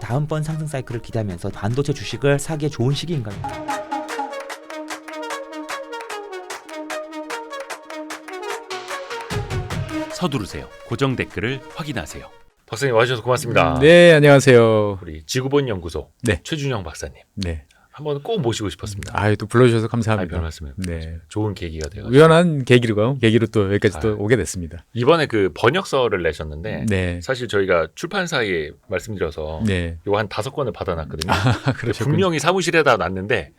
다음번 상승 사이클을 기대하면서 반도체 주식을 사기에 좋은 시기인가요? 서두르세요. 고정 댓글을 확인하세요. 박사님 와주셔서 고맙습니다. 네, 안녕하세요. 우리 지구본 연구소 네. 최준영 박사님 네. 한번 꼭 모시고 싶었습니다. 또 불러주셔서 감사합니다. 별 말씀을. 네. 좋은 계기가 되어서 우연한 계기로 또 여기까지 또 오게 됐습니다. 이번에 그 번역서를 내셨는데 네. 사실 저희가 출판사에 말씀드려서 네. 이거 한 5권을 받아놨거든요. 그러셨군요. 분명히 사무실에다 놨는데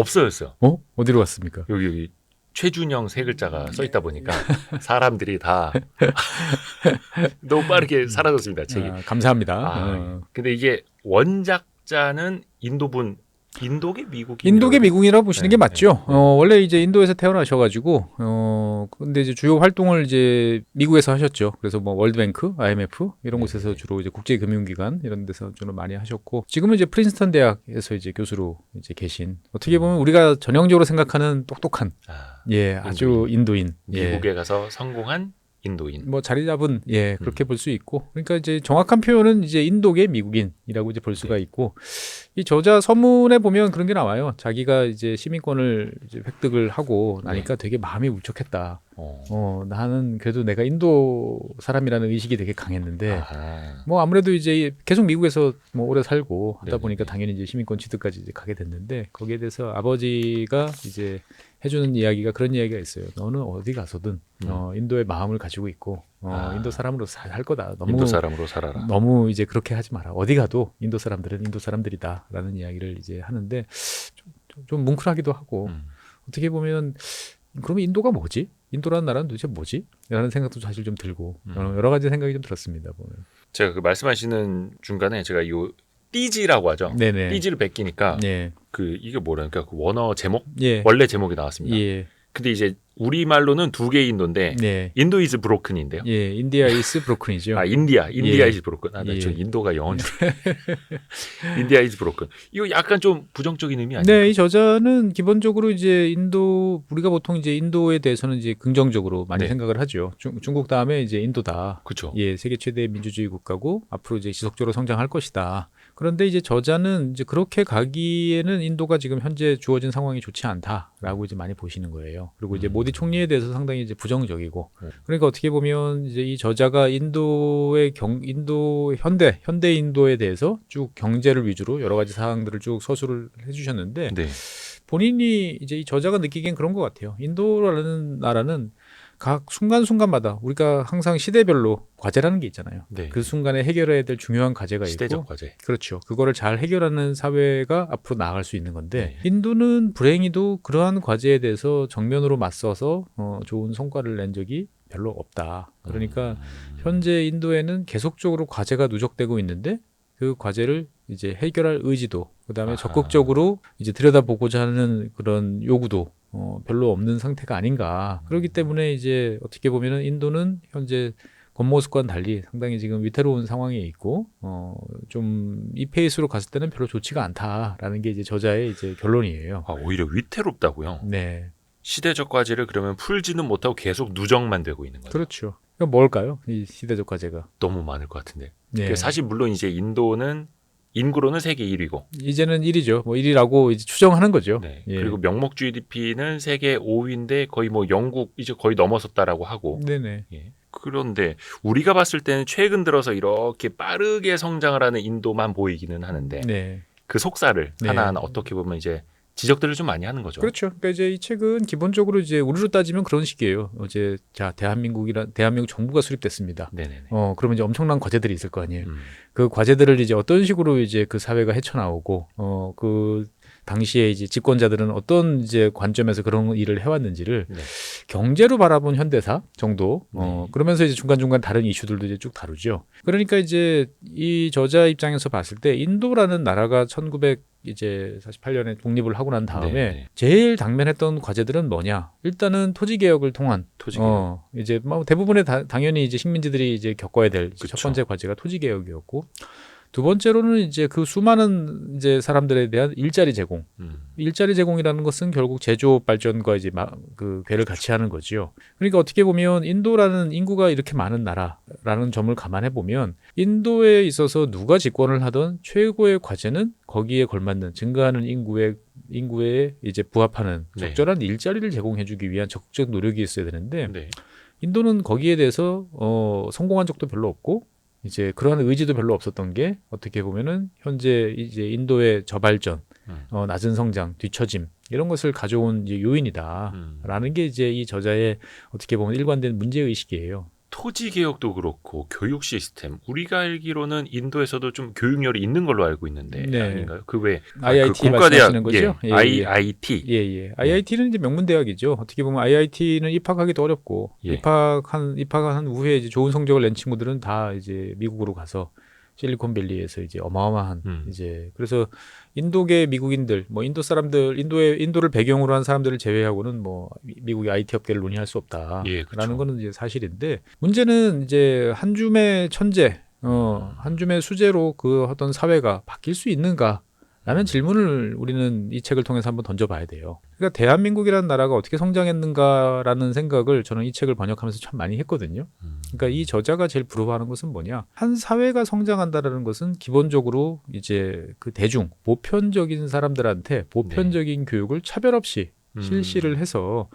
없어졌어요. 어디로 갔습니까? 여기 최준영 세 글자가 써 있다 보니까 사람들이 다 너무 빠르게 사라졌습니다. 책이. 감사합니다. 근데 이게 원작자는 인도계 미국인? 인도계 미국이라고 보시는 네, 게 맞죠. 네. 원래 이제 인도에서 태어나셔가지고 근데 이제 주요 활동을 이제 미국에서 하셨죠. 그래서 뭐 월드뱅크, IMF 이런 곳에서 주로 이제 국제금융기관 이런 데서 주로 많이 하셨고 지금은 이제 프린스턴 대학에서 이제 교수로 이제 계신 어떻게 보면 우리가 전형적으로 생각하는 똑똑한 아주 인도인 미국에 가서 성공한 인도인. 뭐 자리 잡은 그렇게 볼 수 있고 그러니까 이제 정확한 표현은 이제 인도계 미국인이라고 이제 볼 수가 있고 이 저자 서문에 보면 그런 게 나와요. 자기가 이제 시민권을 이제 획득을 하고 나니까 되게 마음이 울적했다. 나는 그래도 내가 인도 사람이라는 의식이 되게 강했는데 뭐 아무래도 이제 계속 미국에서 뭐 오래 살고 하다 보니까 당연히 이제 시민권 취득까지 이제 가게 됐는데 거기에 대해서 아버지가 이제 해주는 이야기가 그런 이야기가 있어요. 너는 어디 가서든 인도의 마음을 가지고 있고 인도 사람으로 살 거다. 너무 인도 사람으로 살아라. 너무 이제 그렇게 하지 마라. 어디 가도 인도 사람들은 인도 사람들이다라는 이야기를 이제 하는데 좀 뭉클하기도 하고 어떻게 보면 그러면 인도가 뭐지? 인도라는 나라는 도대체 뭐지? 라는 생각도 사실 좀 들고 여러 가지 생각이 좀 들었습니다. 보면. 제가 그 말씀하시는 중간에 제가 이 띠지라고 하죠. 네네. 띠지를 베끼니까 이게 뭐랄까 그 원어 제목 원래 제목이 나왔습니다. 근데 이제 우리말로는 두 개의 인도인데 인도 이즈 브로큰인데요. 인디아 이즈 브로큰이죠. 인디아 이즈 브로큰. 저 인도가 영어인 줄. 인디아 이즈 브로큰. 이거 약간 좀 부정적인 의미 아니에요? 네, 이 저자는 기본적으로 이제 우리가 보통 이제 인도에 대해서는 이제 긍정적으로 많이 생각을 하죠. 중국 다음에 이제 인도다. 그렇죠. 세계 최대 민주주의 국가고 앞으로 이제 지속적으로 성장할 것이다. 그런데 이제 저자는 이제 그렇게 가기에는 인도가 지금 현재 주어진 상황이 좋지 않다라고 이제 많이 보시는 거예요. 그리고 이제 모디 총리에 대해서 상당히 이제 부정적이고 그러니까 어떻게 보면 이제 이 저자가 인도의 현대 인도에 대해서 쭉 경제를 위주로 여러 가지 사항들을 쭉 서술을 해주셨는데 본인이 이제 이 저자가 느끼기엔 그런 것 같아요. 인도라는 나라는 각 순간순간마다 우리가 항상 시대별로 과제라는 게 있잖아요. 그 순간에 해결해야 될 중요한 과제가 시대적 있고 과제. 그렇죠. 그거를 잘 해결하는 사회가 앞으로 나아갈 수 있는 건데 인도는 불행히도 그러한 과제에 대해서 정면으로 맞서서 좋은 성과를 낸 적이 별로 없다. 그러니까 현재 인도에는 계속적으로 과제가 누적되고 있는데 그 과제를 이제 해결할 의지도 그다음에 적극적으로 이제 들여다보고자 하는 그런 요구도 별로 없는 상태가 아닌가. 그렇기 때문에 이제 어떻게 보면은 인도는 현재 겉모습과는 달리 상당히 지금 위태로운 상황에 있고 좀 이 페이스로 갔을 때는 별로 좋지가 않다라는 게 이제 저자의 이제 결론이에요. 오히려 위태롭다고요? 네. 시대적 과제를 그러면 풀지는 못하고 계속 누적만 되고 있는 거죠. 그렇죠. 그럼 뭘까요? 이 시대적 과제가 너무 많을 것 같은데. 사실 물론 이제 인도는 인구로는 세계 1위고 이제는 1위죠. 뭐 1위라고 이제 추정하는 거죠. 그리고 명목 GDP는 세계 5위인데 거의 뭐 영국 이제 거의 넘어섰다라고 하고. 그런데 우리가 봤을 때는 최근 들어서 이렇게 빠르게 성장을 하는 인도만 보이기는 하는데 그 속살을 하나하나 어떻게 보면 이제 지적들을 좀 많이 하는 거죠. 그렇죠. 그러니까 이제 이 책은 기본적으로 이제 우리로 따지면 그런 식이에요. 대한민국 정부가 수립됐습니다. 그러면 이제 엄청난 과제들이 있을 거 아니에요. 그 과제들을 이제 어떤 식으로 이제 그 사회가 헤쳐나오고 그 당시에 이제 집권자들은 어떤 이제 관점에서 그런 일을 해왔는지를 경제로 바라본 현대사 정도 그러면서 이제 중간중간 다른 이슈들도 이제 쭉 다루죠. 그러니까 이제 이 저자 입장에서 봤을 때 인도라는 나라가 1948년에 독립을 하고 난 다음에 제일 당면했던 과제들은 뭐냐? 일단은 토지 개혁을 통한 이제 뭐 대부분의 당연히 이제 식민지들이 이제 겪어야 될 첫 번째 과제가 토지 개혁이었고 두 번째로는 이제 그 수많은 이제 사람들에 대한 일자리 제공. 일자리 제공이라는 것은 결국 제조업 발전과 이제 그 궤를 같이 하는 거지요. 그러니까 어떻게 보면 인도라는 인구가 이렇게 많은 나라라는 점을 감안해 보면 인도에 있어서 누가 집권을 하던 최고의 과제는 거기에 걸맞는 증가하는 인구에 이제 부합하는 적절한 일자리를 제공해주기 위한 적극적 노력이 있어야 되는데 인도는 거기에 대해서 성공한 적도 별로 없고 이제 그러한 의지도 별로 없었던 게 어떻게 보면은 현재 이제 인도의 저발전, 낮은 성장, 뒤처짐 이런 것을 가져온 이제 요인이다라는 게 이제 이 저자의 어떻게 보면 일관된 문제 의식이에요. 토지 개혁도 그렇고 교육 시스템 우리가 알기로는 인도에서도 좀 교육열이 있는 걸로 알고 있는데 아닌가요? 그 외 IIT 그 말씀하시는 거죠? IIT. IIT는 이제 명문 대학이죠. 어떻게 보면 IIT는 입학하기도 어렵고 입학한 후에 이제 좋은 성적을 낸 친구들은 다 이제 미국으로 가서 실리콘밸리에서 이제 어마어마한 이제 그래서 인도계 미국인들 뭐 인도 사람들 인도를 배경으로 한 사람들을 제외하고는 뭐 미국의 IT 업계를 논의할 수 없다라는 거는 이제 사실인데 문제는 이제 한 줌의 천재 한 줌의 수재로 그 어떤 사회가 바뀔 수 있는가? 라는 질문을 우리는 이 책을 통해서 한번 던져봐야 돼요. 그러니까 대한민국이라는 나라가 어떻게 성장했는가라는 생각을 저는 이 책을 번역하면서 참 많이 했거든요. 그러니까 이 저자가 제일 부러워하는 것은 뭐냐? 한 사회가 성장한다라는 것은 기본적으로 이제 그 대중, 보편적인 사람들한테 보편적인 교육을 차별 없이 실시를 해서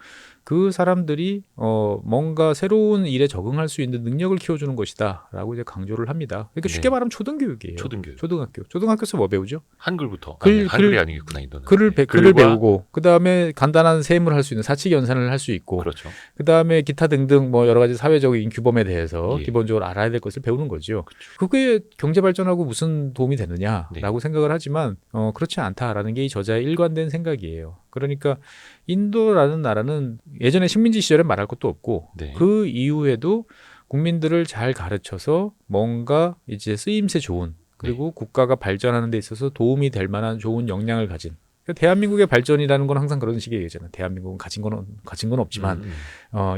그 사람들이 뭔가 새로운 일에 적응할 수 있는 능력을 키워주는 것이다라고 이제 강조를 합니다. 그러니까 쉽게 말하면 초등교육이에요. 초등학교에서 뭐 배우죠? 한글부터. 한글이 아니겠구나 인도는. 글을 배우고 그 다음에 간단한 세임을 할 수 있는 사칙 연산을 할 수 있고, 그렇죠. 그 다음에 기타 등등 뭐 여러 가지 사회적인 규범에 대해서 기본적으로 알아야 될 것을 배우는 거죠. 그게 경제 발전하고 무슨 도움이 되느냐라고 생각을 하지만 그렇지 않다라는 게 이 저자의 일관된 생각이에요. 그러니까 인도라는 나라는 예전에 식민지 시절에 말할 것도 없고 그 이후에도 국민들을 잘 가르쳐서 뭔가 이제 쓰임새 좋은 그리고 국가가 발전하는 데 있어서 도움이 될 만한 좋은 역량을 가진 그러니까 대한민국의 발전이라는 건 항상 그런 식의 얘기잖아요. 대한민국은 가진 건 없지만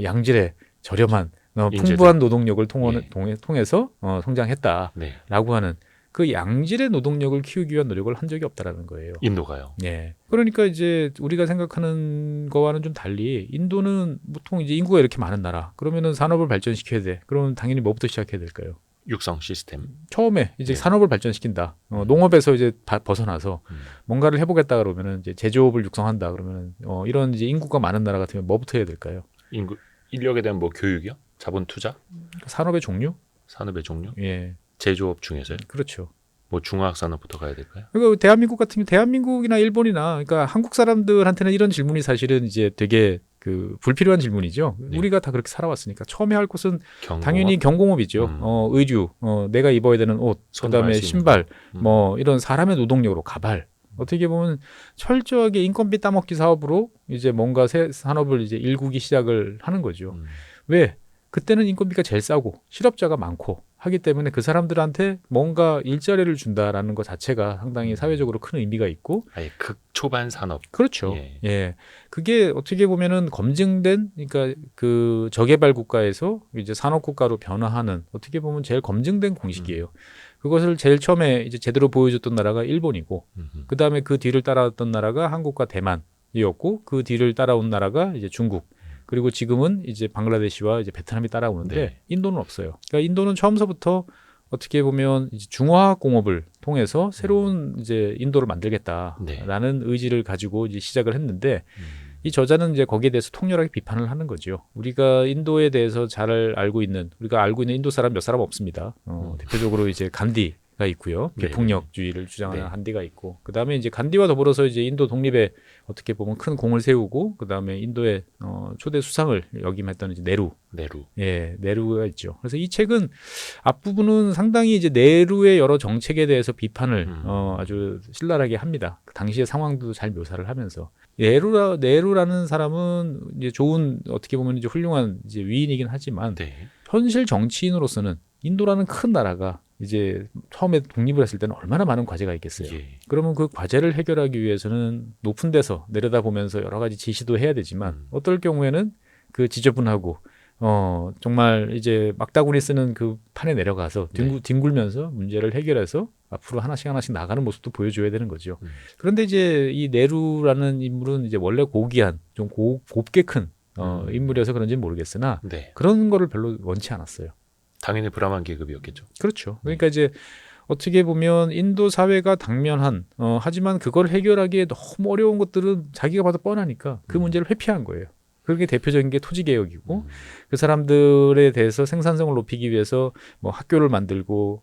양질의 저렴한 풍부한 노동력을 통해서 성장했다라고 하는 그 양질의 노동력을 키우기 위한 노력을 한 적이 없다라는 거예요. 인도가요. 네. 그러니까 이제 우리가 생각하는 거와는 좀 달리 인도는 보통 이제 인구가 이렇게 많은 나라. 그러면은 산업을 발전시켜야 돼. 그러면 당연히 뭐부터 시작해야 될까요? 육성 시스템. 처음에 이제 산업을 발전시킨다. 농업에서 이제 벗어나서 뭔가를 해보겠다 그러면은 이제 제조업을 육성한다 그러면은 이런 이제 인구가 많은 나라 같으면 뭐부터 해야 될까요? 인력에 대한 뭐 교육이요? 자본 투자? 산업의 종류? 예. 제조업 중에서요? 그렇죠. 뭐 중화학산업부터 가야 될까요? 그러니까 대한민국 같은 대한민국이나 일본이나 그러니까 한국 사람들한테는 이런 질문이 사실은 이제 되게 그 불필요한 질문이죠. 우리가 다 그렇게 살아왔으니까 처음에 할 것은 당연히 경공업이죠. 의류, 내가 입어야 되는 옷, 그다음에 신발, 뭐 이런 사람의 노동력으로 가발. 어떻게 보면 철저하게 인건비 따먹기 사업으로 이제 뭔가 새 산업을 이제 일구기 시작을 하는 거죠. 왜? 그때는 인건비가 제일 싸고 실업자가 많고 하기 때문에 그 사람들한테 뭔가 일자리를 준다라는 것 자체가 상당히 사회적으로 큰 의미가 있고 아예 극초반 산업. 그렇죠. 예. 그게 어떻게 보면은 검증된 그러니까 그 저개발 국가에서 이제 산업 국가로 변화하는 어떻게 보면 제일 검증된 공식이에요. 그것을 제일 처음에 이제 제대로 보여줬던 나라가 일본이고 그다음에 그 뒤를 따라왔던 나라가 한국과 대만이었고 그 뒤를 따라온 나라가 이제 중국 그리고 지금은 이제 방글라데시와 이제 베트남이 따라오는데 인도는 없어요. 그러니까 인도는 처음서부터 어떻게 보면 이제 중화학 공업을 통해서 새로운 이제 인도를 만들겠다라는 의지를 가지고 이제 시작을 했는데 이 저자는 이제 거기에 대해서 통렬하게 비판을 하는 거죠. 우리가 인도에 대해서 잘 알고 있는 인도 사람 몇 사람 없습니다. 대표적으로 이제 간디가 있고요. 개폭력주의를 주장하는 간디가 있고, 그 다음에 이제 간디와 더불어서 이제 인도 독립에 어떻게 보면 큰 공을 세우고, 그 다음에 인도의 초대 수상을 역임했던 이제 네루가 있죠. 그래서 이 책은 앞부분은 상당히 이제 네루의 여러 정책에 대해서 비판을 아주 신랄하게 합니다. 그 당시의 상황도 잘 묘사를 하면서. 네루라는 사람은 이제 좋은 어떻게 보면 이제 훌륭한 이제 위인이긴 하지만 현실 정치인으로서는 인도라는 큰 나라가 이제 처음에 독립을 했을 때는 얼마나 많은 과제가 있겠어요. 그러면 그 과제를 해결하기 위해서는 높은 데서 내려다보면서 여러 가지 지시도 해야 되지만 어떨 경우에는 그 지저분하고 정말 이제 막다구니 쓰는 그 판에 내려가서 뒹굴면서 문제를 해결해서 앞으로 하나씩 나가는 모습도 보여줘야 되는 거죠. 그런데 이제 이 네루라는 인물은 이제 원래 고귀한 좀 곱게 큰 인물이어서 그런지는 모르겠으나 네. 그런 거를 별로 원치 않았어요. 당연히 브라만 계급이었겠죠. 그렇죠. 그러니까 이제 어떻게 보면 인도 사회가 당면한 하지만 그걸 해결하기에 너무 어려운 것들은 자기가 봐도 뻔하니까 그 문제를 회피한 거예요. 그게 대표적인 게 토지개혁이고 그 사람들에 대해서 생산성을 높이기 위해서 뭐 학교를 만들고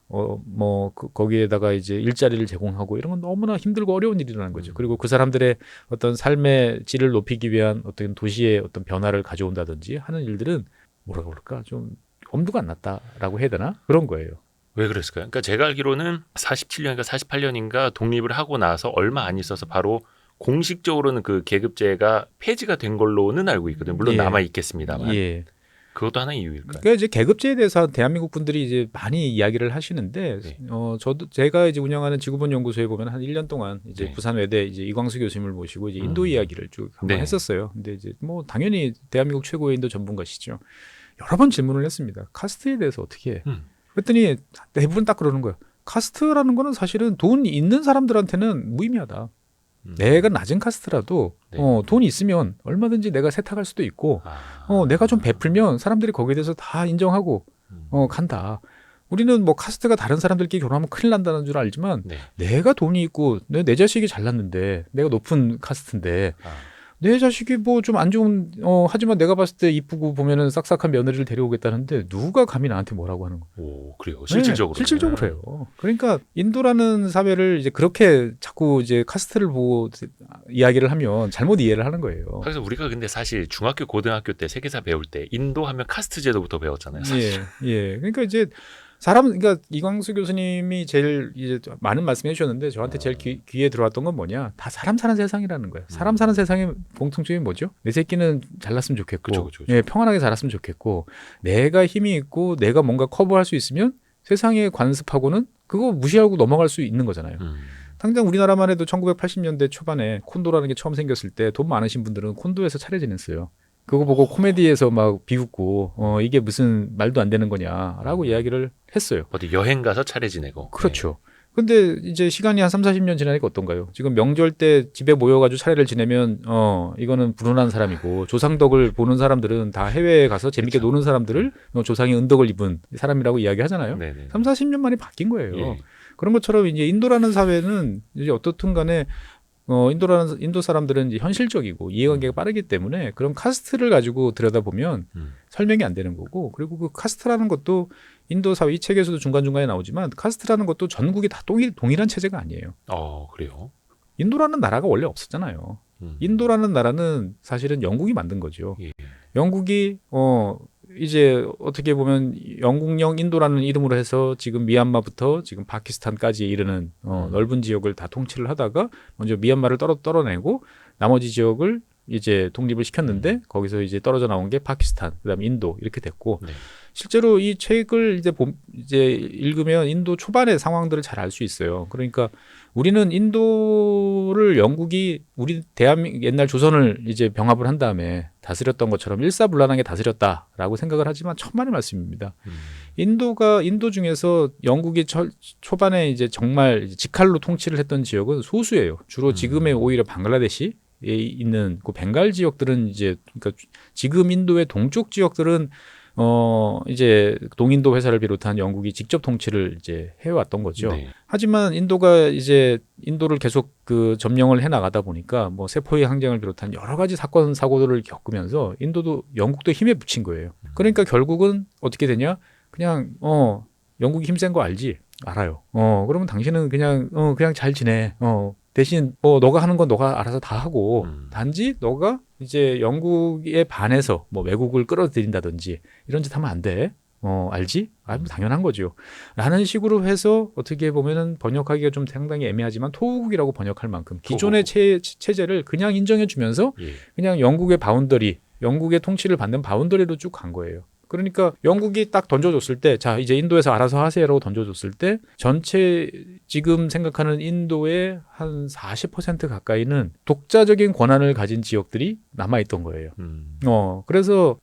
거기에다가 이제 일자리를 제공하고 이런 건 너무나 힘들고 어려운 일이라는 거죠. 그리고 그 사람들의 어떤 삶의 질을 높이기 위한 어떤 도시의 어떤 변화를 가져온다든지 하는 일들은 뭐라 그럴까 좀 엄두가 안 났다라고 해야 되나 그런 거예요. 왜 그랬을까요? 그러니까 제가 알기로는 47년인가 48년인가 독립을 하고 나서 얼마 안 있어서 바로 공식적으로는 그 계급제가 폐지가 된 걸로는 알고 있거든요. 물론 남아 있겠습니다만. 예. 그것도 하나의 이유일까요? 그러니까 이제 계급제에 대해서 대한민국 분들이 이제 많이 이야기를 하시는데, 네. 제가 이제 운영하는 지구본 연구소에 보면 한 1년 동안 이제 네. 부산 외대 이제 이광수 교수님을 모시고 이제 인도 이야기를 쭉 한번 했었어요. 근데 이제 뭐 당연히 대한민국 최고의 인도 전문가시죠. 여러 번 질문을 했습니다. 카스트에 대해서 어떻게 해? 그랬더니 대부분 딱 그러는 거예요. 카스트라는 거는 사실은 돈 있는 사람들한테는 무의미하다. 내가 낮은 카스트라도 돈이 있으면 얼마든지 내가 세탁할 수도 있고 내가 좀 베풀면 사람들이 거기에 대해서 다 인정하고 간다. 우리는 뭐 카스트가 다른 사람들끼리 결혼하면 큰일 난다는 줄 알지만 내가 돈이 있고 내 자식이 잘났는데 내가 높은 카스트인데 내 자식이 뭐 좀 안 좋은 하지만 내가 봤을 때 이쁘고 보면은 싹싹한 며느리를 데려오겠다는데 누가 감히 나한테 뭐라고 하는 거예요? 오, 그래요. 실질적으로. 네, 실질적으로 해요. 그러니까 인도라는 사회를 이제 그렇게 자꾸 이제 카스트를 보고 이야기를 하면 잘못 이해를 하는 거예요. 그래서 우리가 근데 사실 중학교, 고등학교 때 세계사 배울 때 인도 하면 카스트 제도부터 배웠잖아요. 사실. 예. 그러니까 이제 그러니까 이광수 교수님이 제일 이제 많은 말씀해 주셨는데 저한테 제일 귀에 들어왔던 건 뭐냐? 다 사람 사는 세상이라는 거예요. 사람 사는 세상의 공통점이 뭐죠? 내 새끼는 잘났으면 좋겠고, 그쵸. 예, 평안하게 자랐으면 좋겠고, 내가 힘이 있고, 내가 뭔가 커버할 수 있으면 세상에 관습하고는 그거 무시하고 넘어갈 수 있는 거잖아요. 당장 우리나라만 해도 1980년대 초반에 콘도라는 게 처음 생겼을 때 돈 많으신 분들은 콘도에서 차례 지냈어요. 그거 보고 코미디에서 막 비웃고 이게 무슨 말도 안 되는 거냐라고 이야기를 했어요. 어디 여행 가서 차례 지내고. 그렇죠. 근데 이제 시간이 한 30-40년 지나니까 어떤가요? 지금 명절 때 집에 모여가지고 차례를 지내면 이거는 불운한 사람이고 조상덕을 보는 사람들은 다 해외에 가서 재밌게 그렇죠. 노는 사람들을 조상이 은덕을 입은 사람이라고 이야기하잖아요. 30-40년 만에 바뀐 거예요. 예. 그런 것처럼 이제 인도라는 사회는 이제 어떻든 간에 인도 사람들은 이제 현실적이고 이해관계가 빠르기 때문에 그런 카스트를 가지고 들여다보면 설명이 안 되는 거고, 그리고 그 카스트라는 것도 인도 사회 이 책에서도 중간중간에 나오지만 카스트라는 것도 전국이 다 동일한 체제가 아니에요. 그래요? 인도라는 나라가 원래 없었잖아요. 인도라는 나라는 사실은 영국이 만든 거죠. 예. 영국이 이제 어떻게 보면 영국령 인도라는 이름으로 해서 지금 미얀마부터 지금 파키스탄까지 이르는 넓은 지역을 다 통치를 하다가 먼저 미얀마를 떨어내고 나머지 지역을 이제 독립을 시켰는데 거기서 이제 떨어져 나온 게 파키스탄, 그다음에 인도 이렇게 됐고 실제로 이 책을 이제 읽으면 인도 초반의 상황들을 잘 알 수 있어요. 그러니까 우리는 인도를 영국이 우리 대한민국 옛날 조선을 이제 병합을 한 다음에 다스렸던 것처럼 일사불란하게 다스렸다라고 생각을 하지만 천만의 말씀입니다. 인도 중에서 영국이 초반에 이제 정말 직할로 통치를 했던 지역은 소수예요. 주로 지금의 오히려 방글라데시에 있는 그 벵갈 지역들은 이제 그러니까 지금 인도의 동쪽 지역들은 이제 동인도 회사를 비롯한 영국이 직접 통치를 이제 해왔던 거죠. 하지만 인도가 이제 인도를 계속 그 점령을 해 나가다 보니까 뭐 세포의 항쟁을 비롯한 여러 가지 사건 사고들을 겪으면서 인도도 영국도 힘에 부친 거예요. 그러니까 결국은 어떻게 되냐? 그냥 영국이 힘센 거 알지? 알아요. 그러면 당신은 그냥 잘 지내. 대신 뭐 너가 하는 건 너가 알아서 다 하고 단지 너가 이제 영국에 반해서 뭐 외국을 끌어들인다든지 이런 짓 하면 안 돼. 알지? 당연한 거죠. 라는 식으로 해서 어떻게 보면은 번역하기가 좀 상당히 애매하지만 토호국이라고 번역할 만큼 기존의 체제를 그냥 인정해 주면서 그냥 영국의 바운더리, 영국의 통치를 받는 바운더리로 쭉 간 거예요. 그러니까 영국이 딱 던져줬을 때, 자 이제 인도에서 알아서 하세요라고 던져줬을 때 전체 지금 생각하는 인도의 한 40% 가까이는 독자적인 권한을 가진 지역들이 남아있던 거예요. 그래서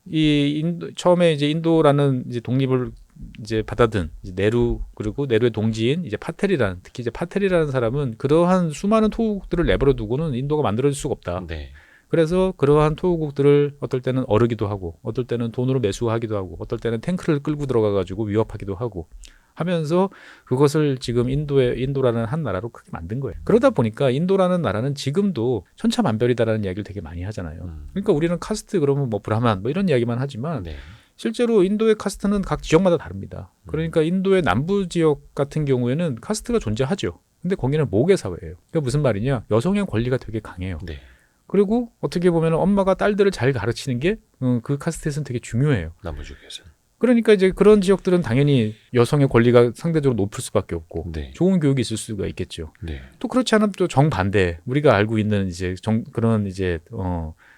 처음에 이제 인도라는 이제 독립을 이제 받아든 이제 네루 그리고 네루의 동지인 이제 파텔이라는 특히 이제 파텔이라는 사람은 그러한 수많은 토호국들을 내버려 두고는 인도가 만들어질 수가 없다. 네. 그래서 그러한 토호국들을 어떨 때는 어르기도 하고 어떨 때는 돈으로 매수하기도 하고 어떨 때는 탱크를 끌고 들어가 가지고 위협하기도 하고 하면서 그것을 지금 인도라는 한 나라로 크게 만든 거예요. 그러다 보니까 인도라는 나라는 지금도 천차만별이다라는 이야기를 되게 많이 하잖아요. 그러니까 우리는 카스트 그러면 뭐 브라만 뭐 이런 이야기만 하지만 네. 실제로 인도의 카스트는 각 지역마다 다릅니다. 그러니까 인도의 남부 지역 같은 경우에는 카스트가 존재하죠. 근데 거기는 모계 사회예요. 그러니까 무슨 말이냐? 여성의 권리가 되게 강해요. 네. 그리고 어떻게 보면 엄마가 딸들을 잘 가르치는 게 그 카스트에서는 되게 중요해요. 남부 지역에서는. 그러니까 이제 그런 지역들은 당연히 여성의 권리가 상대적으로 높을 수밖에 없고 네. 좋은 교육이 있을 수가 있겠죠. 네. 또 그렇지 않으면 또 정반대 우리가 알고 있는 이제 그런 이제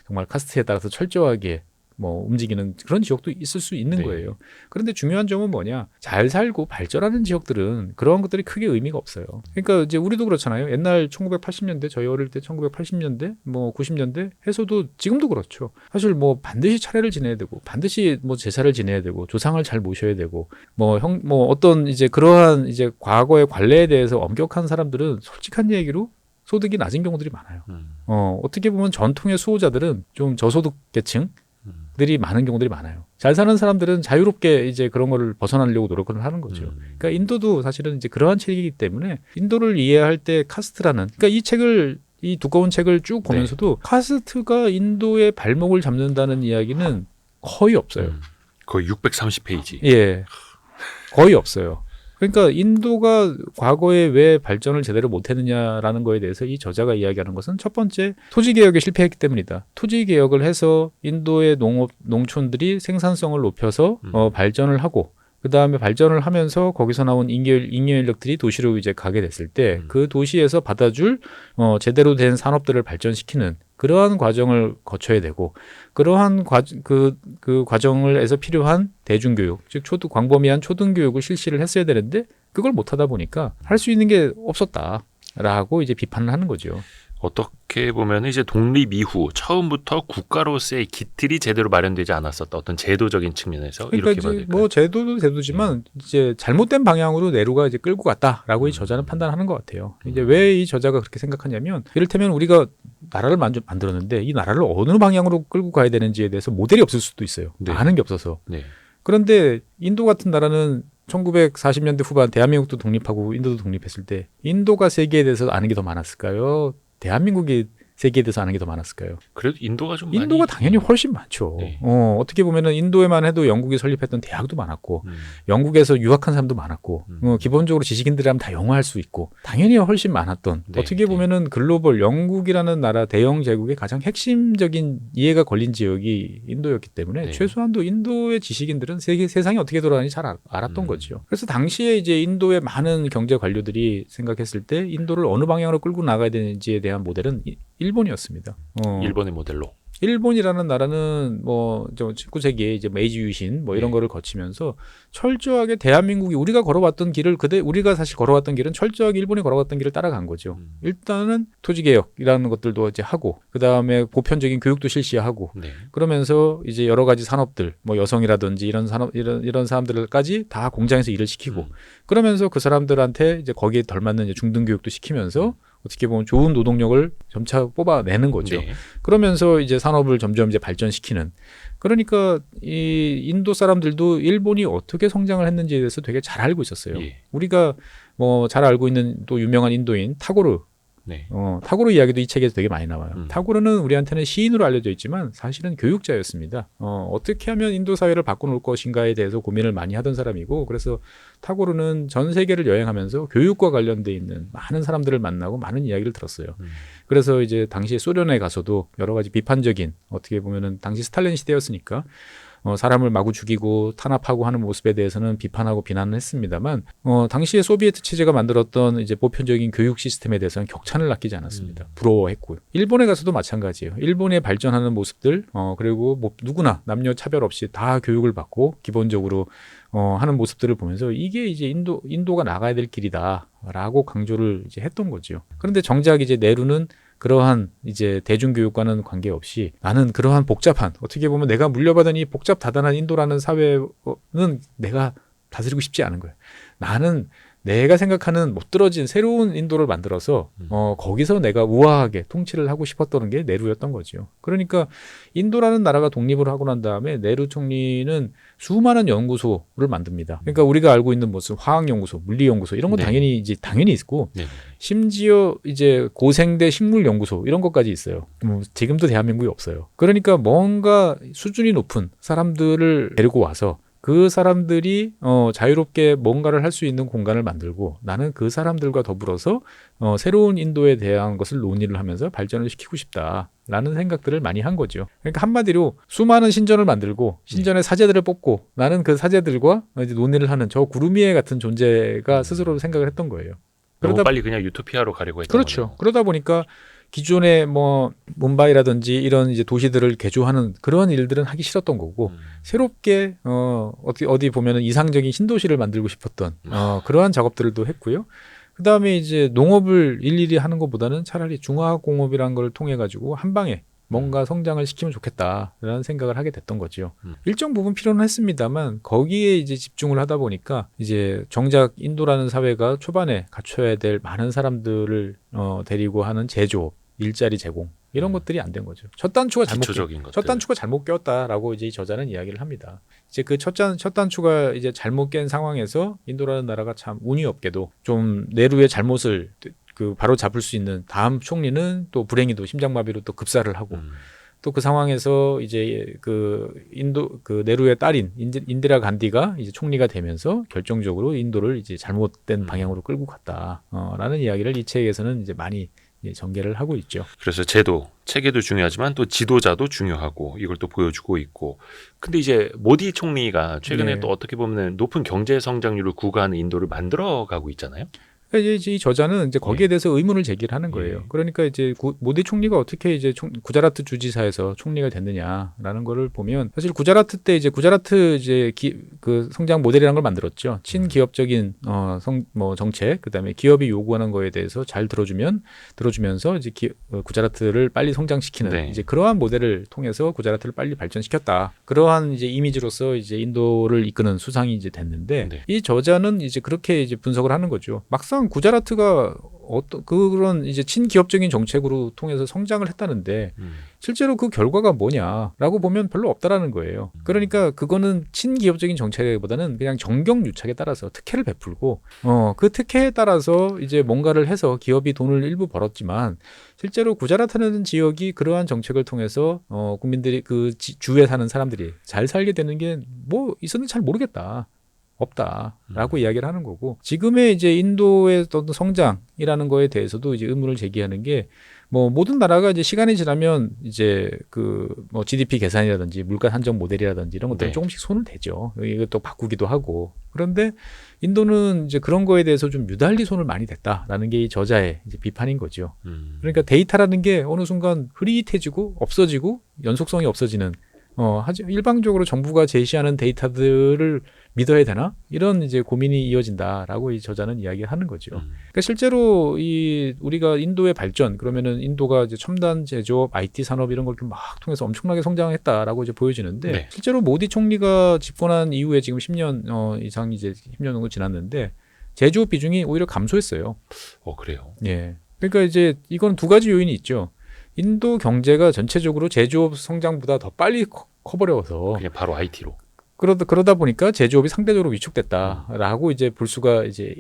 정말 카스트에 따라서 철저하게 뭐 움직이는 그런 지역도 있을 수 있는 네. 거예요. 그런데 중요한 점은 뭐냐? 잘 살고 발전하는 지역들은 그런 것들이 크게 의미가 없어요. 그러니까 이제 우리도 그렇잖아요. 옛날 1980년대 저희 어릴 때 1980년대 뭐 90년대 해서도 지금도 그렇죠. 사실 뭐 반드시 차례를 지내야 되고 반드시 뭐 제사를 지내야 되고 조상을 잘 모셔야 되고 뭐 어떤 이제 그러한 이제 과거의 관례에 대해서 엄격한 사람들은 솔직한 얘기로 소득이 낮은 경우들이 많아요. 어떻게 보면 전통의 수호자들은 좀 저소득 계층 들이 많은 경우들이 많아요. 잘 사는 사람들은 자유롭게 이제 그런 거를 벗어나려고 노력을 하는 거죠. 그러니까 인도도 사실은 이제 그러한 책이기 때문에 인도를 이해할 때 카스트라는 그러니까 이 두꺼운 책을 쭉 보면서도 네. 카스트가 인도의 발목을 잡는다는 이야기는 거의 없어요. 거의 630페이지. 예. 거의 없어요. 그러니까 인도가 과거에 왜 발전을 제대로 못했느냐라는 거에 대해서 이 저자가 이야기하는 것은 첫 번째 토지개혁에 실패했기 때문이다. 토지개혁을 해서 인도의 농촌들이 생산성을 높여서 발전을 하고 그 다음에 발전을 하면서 거기서 나온 잉여 인력들이 도시로 이제 가게 됐을 때 그 도시에서 받아줄 제대로 된 산업들을 발전시키는 그러한 과정을 거쳐야 되고 그러한 그 과정을 해서 필요한 대중교육, 즉 광범위한 초등교육을 실시를 했어야 되는데 그걸 못하다 보니까 할 수 있는 게 없었다라고 이제 비판을 하는 거죠. 어떻게 보면 이제 독립 이후 처음부터 국가로서의 기틀이 제대로 마련되지 않았었다. 어떤 제도적인 측면에서 그러니까 이렇게 봐야 될까요? 뭐 제도도 제도지만 이제 잘못된 방향으로 내루가 이제 끌고 갔다라고 이 저자는 판단하는 것 같아요. 이제 왜 이 저자가 그렇게 생각하냐면 이를테면 우리가 나라를 만들었는데 이 나라를 어느 방향으로 끌고 가야 되는지에 대해서 모델이 없을 수도 있어요. 네. 아는 게 없어서. 네. 그런데 인도 같은 나라는 1940년대 후반 대한민국도 독립하고 인도도 독립했을 때 인도가 세계에 대해서 아는 게 더 많았을까요? 대한민국이 세계에 대해서 아는 게 더 많았을까요? 그래도 인도가 좀 인도가 당연히 훨씬 많죠. 네. 어떻게 보면은 인도에만 해도 영국이 설립했던 대학도 많았고 영국에서 유학한 사람도 많았고 기본적으로 지식인들이라면 다 영어할 수 있고 당연히 훨씬 많았던 네. 어떻게 보면은 글로벌 영국이라는 나라 대영 제국의 가장 핵심적인 이해가 걸린 지역이 인도였기 때문에 네. 최소한도 인도의 지식인들은 세상이 어떻게 돌아가는지 잘 알았던 거죠. 그래서 당시에 이제 인도의 많은 경제 관료들이 생각했을 때 인도를 어느 방향으로 끌고 나가야 되는지에 대한 모델은 일본이었습니다. 일본의 모델로. 일본이라는 나라는 뭐 19세기에 이제 메이지 유신 뭐 이런 거를 거치면서 철저하게 대한민국이 우리가 걸어왔던 길을 우리가 사실 걸어왔던 길은 철저하게 일본이 걸어왔던 길을 따라간 거죠. 일단은 토지개혁이라는 것들도 이제 하고 그 다음에 보편적인 교육도 실시하고 네. 그러면서 이제 여러 가지 산업들 뭐 여성이라든지 이런 사람들까지 다 공장에서 일을 시키고 그러면서 그 사람들한테 이제 거기에 덜 맞는 이제 중등 교육도 시키면서 어떻게 보면 좋은 노동력을 점차 뽑아내는 거죠. 네. 그러면서 이제 산업을 점점 이제 발전시키는. 그러니까 이 인도 사람들도 일본이 어떻게 성장을 했는지에 대해서 되게 잘 알고 있었어요. 예. 우리가 뭐 잘 알고 있는 또 유명한 인도인 타고르. 네. 타고르 이야기도 이 책에서 되게 많이 나와요. 타고르는 우리한테는 시인으로 알려져 있지만 사실은 교육자였습니다. 어떻게 하면 인도 사회를 바꿔놓을 것인가에 대해서 고민을 많이 하던 사람이고 그래서 타고르는 전 세계를 여행하면서 교육과 관련돼 있는 많은 사람들을 만나고 많은 이야기를 들었어요. 그래서 이제 당시 소련에 가서도 여러 가지 비판적인 어떻게 보면은 당시 스탈린 시대였으니까 사람을 마구 죽이고 탄압하고 하는 모습에 대해서는 비판하고 비난을 했습니다만 당시에 소비에트 체제가 만들었던 이제 보편적인 교육 시스템에 대해서는 격찬을 남기지 않았습니다. 부러워했고요. 일본에 가서도 마찬가지예요. 일본의 발전하는 모습들 그리고 뭐 누구나 남녀 차별 없이 다 교육을 받고 기본적으로 하는 모습들을 보면서 이게 이제 인도가 나가야 될 길이다라고 강조를 이제 했던 거죠. 그런데 정작 이제 네루는 그러한 이제 대중교육과는 관계없이 나는 그러한 복잡한 어떻게 보면 내가 물려받은 이 복잡 다단한 인도라는 사회는 내가 다스리고 싶지 않은 거예요. 나는 내가 생각하는 못 들어진 새로운 인도를 만들어서 거기서 내가 우아하게 통치를 하고 싶었던 게 네루였던 거죠. 그러니까 인도라는 나라가 독립을 하고 난 다음에 네루 총리는 수많은 연구소를 만듭니다. 그러니까 우리가 알고 있는 무슨 화학연구소, 물리연구소 이런 건 네. 당연히 있고 네. 심지어 이제 고생대 식물연구소 이런 것까지 있어요. 지금도 대한민국에 없어요. 그러니까 뭔가 수준이 높은 사람들을 데리고 와서 그 사람들이 자유롭게 뭔가를 할 수 있는 공간을 만들고 나는 그 사람들과 더불어서 새로운 인도에 대한 것을 논의를 하면서 발전을 시키고 싶다라는 생각들을 많이 한 거죠. 그러니까 한마디로 수많은 신전을 만들고 신전의 사제들을 뽑고 나는 그 사제들과 이제 논의를 하는 저 구루미에 같은 존재가 스스로 생각을 했던 거예요. 그러다 빨리 그냥 유토피아로 가려고 했던 그렇죠. 거네요. 그러다 보니까 기존의 뭐 뭄바이라든지 이런 이제 도시들을 개조하는 그런 일들은 하기 싫었던 거고 새롭게 어디 보면은 이상적인 신도시를 만들고 싶었던 그러한 작업들도 했고요. 그다음에 이제 농업을 일일이 하는 것보다는 차라리 중화공업이라는 걸 통해 가지고 한 방에 뭔가 성장을 시키면 좋겠다라는 생각을 하게 됐던 거죠. 일정 부분 필요는 했습니다만 거기에 이제 집중을 하다 보니까 이제 정작 인도라는 사회가 초반에 갖춰야 될 많은 사람들을 데리고 하는 제조업, 일자리 제공 이런 것들이 안 된 거죠. 첫 단추가 잘못 꼈다라고 이제 이 저자는 이야기를 합니다. 이제 그 첫 단추가 이제 잘못 깬 상황에서 인도라는 나라가 참 운이 없게도 좀 네루의 잘못을 그 바로 잡을 수 있는 다음 총리는 또 불행히도 심장마비로 또 급사를 하고 또 그 상황에서 이제 그 네루의 딸인 인디라 간디가 이제 총리가 되면서 결정적으로 인도를 이제 잘못된 방향으로 끌고 갔다라는 이야기를 이 책에서는 이제 많이 전개를 하고 있죠. 그래서 체계도 중요하지만 또 지도자도 중요하고 이걸 또 보여주고 있고. 근데 이제 모디 총리가 최근에 또 어떻게 보면 높은 경제 성장률을 구가하는 인도를 만들어가고 있잖아요. 이제 이 저자는 이제 거기에 대해서 의문을 제기를 하는 거예요. 그러니까 이제 모디 총리가 어떻게 이제 구자라트 주지사에서 총리가 됐느냐라는 거를 보면 사실 구자라트 때 이제 그 성장 모델이라는 걸 만들었죠. 친기업적인 정책, 그다음에 기업이 요구하는 거에 대해서 잘 들어주면서 이제 구자라트를 빨리 성장시키는 이제 그러한 모델을 통해서 구자라트를 빨리 발전시켰다. 그러한 이제 이미지로서 이제 인도를 이끄는 수상이 이제 됐는데 이 저자는 이제 그렇게 이제 분석을 하는 거죠. 막상 구자라트가 그런 이제 친기업적인 정책으로 통해서 성장을 했다는데 실제로 그 결과가 뭐냐라고 보면 별로 없다라는 거예요. 그러니까 그거는 친기업적인 정책보다는 그냥 정경유착에 따라서 특혜를 베풀고 그 특혜에 따라서 이제 뭔가를 해서 기업이 돈을 일부 벌었지만 실제로 구자라트라는 지역이 그러한 정책을 통해서 국민들이 그 주에 사는 사람들이 잘 살게 되는 게 뭐 있었는지 잘 모르겠다. 없다라고 이야기를 하는 거고 지금의 이제 인도의 어떤 성장이라는 거에 대해서도 이제 의문을 제기하는 게 뭐 모든 나라가 이제 시간이 지나면 이제 그 뭐 GDP 계산이라든지 물가 산정 모델이라든지 이런 것들 조금씩 손을 대죠. 이것도 바꾸기도 하고 그런데 인도는 이제 그런 거에 대해서 좀 유달리 손을 많이 댔다라는 게 이 저자의 이제 비판인 거죠. 그러니까 데이터라는 게 어느 순간 흐릿해지고 없어지고 연속성이 없어지는 일방적으로 정부가 제시하는 데이터들을 믿어야 되나? 이런 이제 고민이 이어진다라고 이 저자는 이야기하는 거죠. 그러니까 실제로 우리가 인도의 발전, 그러면은 인도가 이제 첨단 제조업, IT 산업 이런 걸 좀 막 통해서 엄청나게 성장했다라고 이제 보여지는데 실제로 모디 총리가 집권한 이후에 지금 10년 이상 이제 10년 정도 지났는데 제조업 비중이 오히려 감소했어요. 그래요? 예. 그러니까 이제 이건 두 가지 요인이 있죠. 인도 경제가 전체적으로 제조업 성장보다 더 빨리 커버려서 그냥 바로 IT로. 그러다 보니까 제조업이 상대적으로 위축됐다라고 이제 볼 수가 이제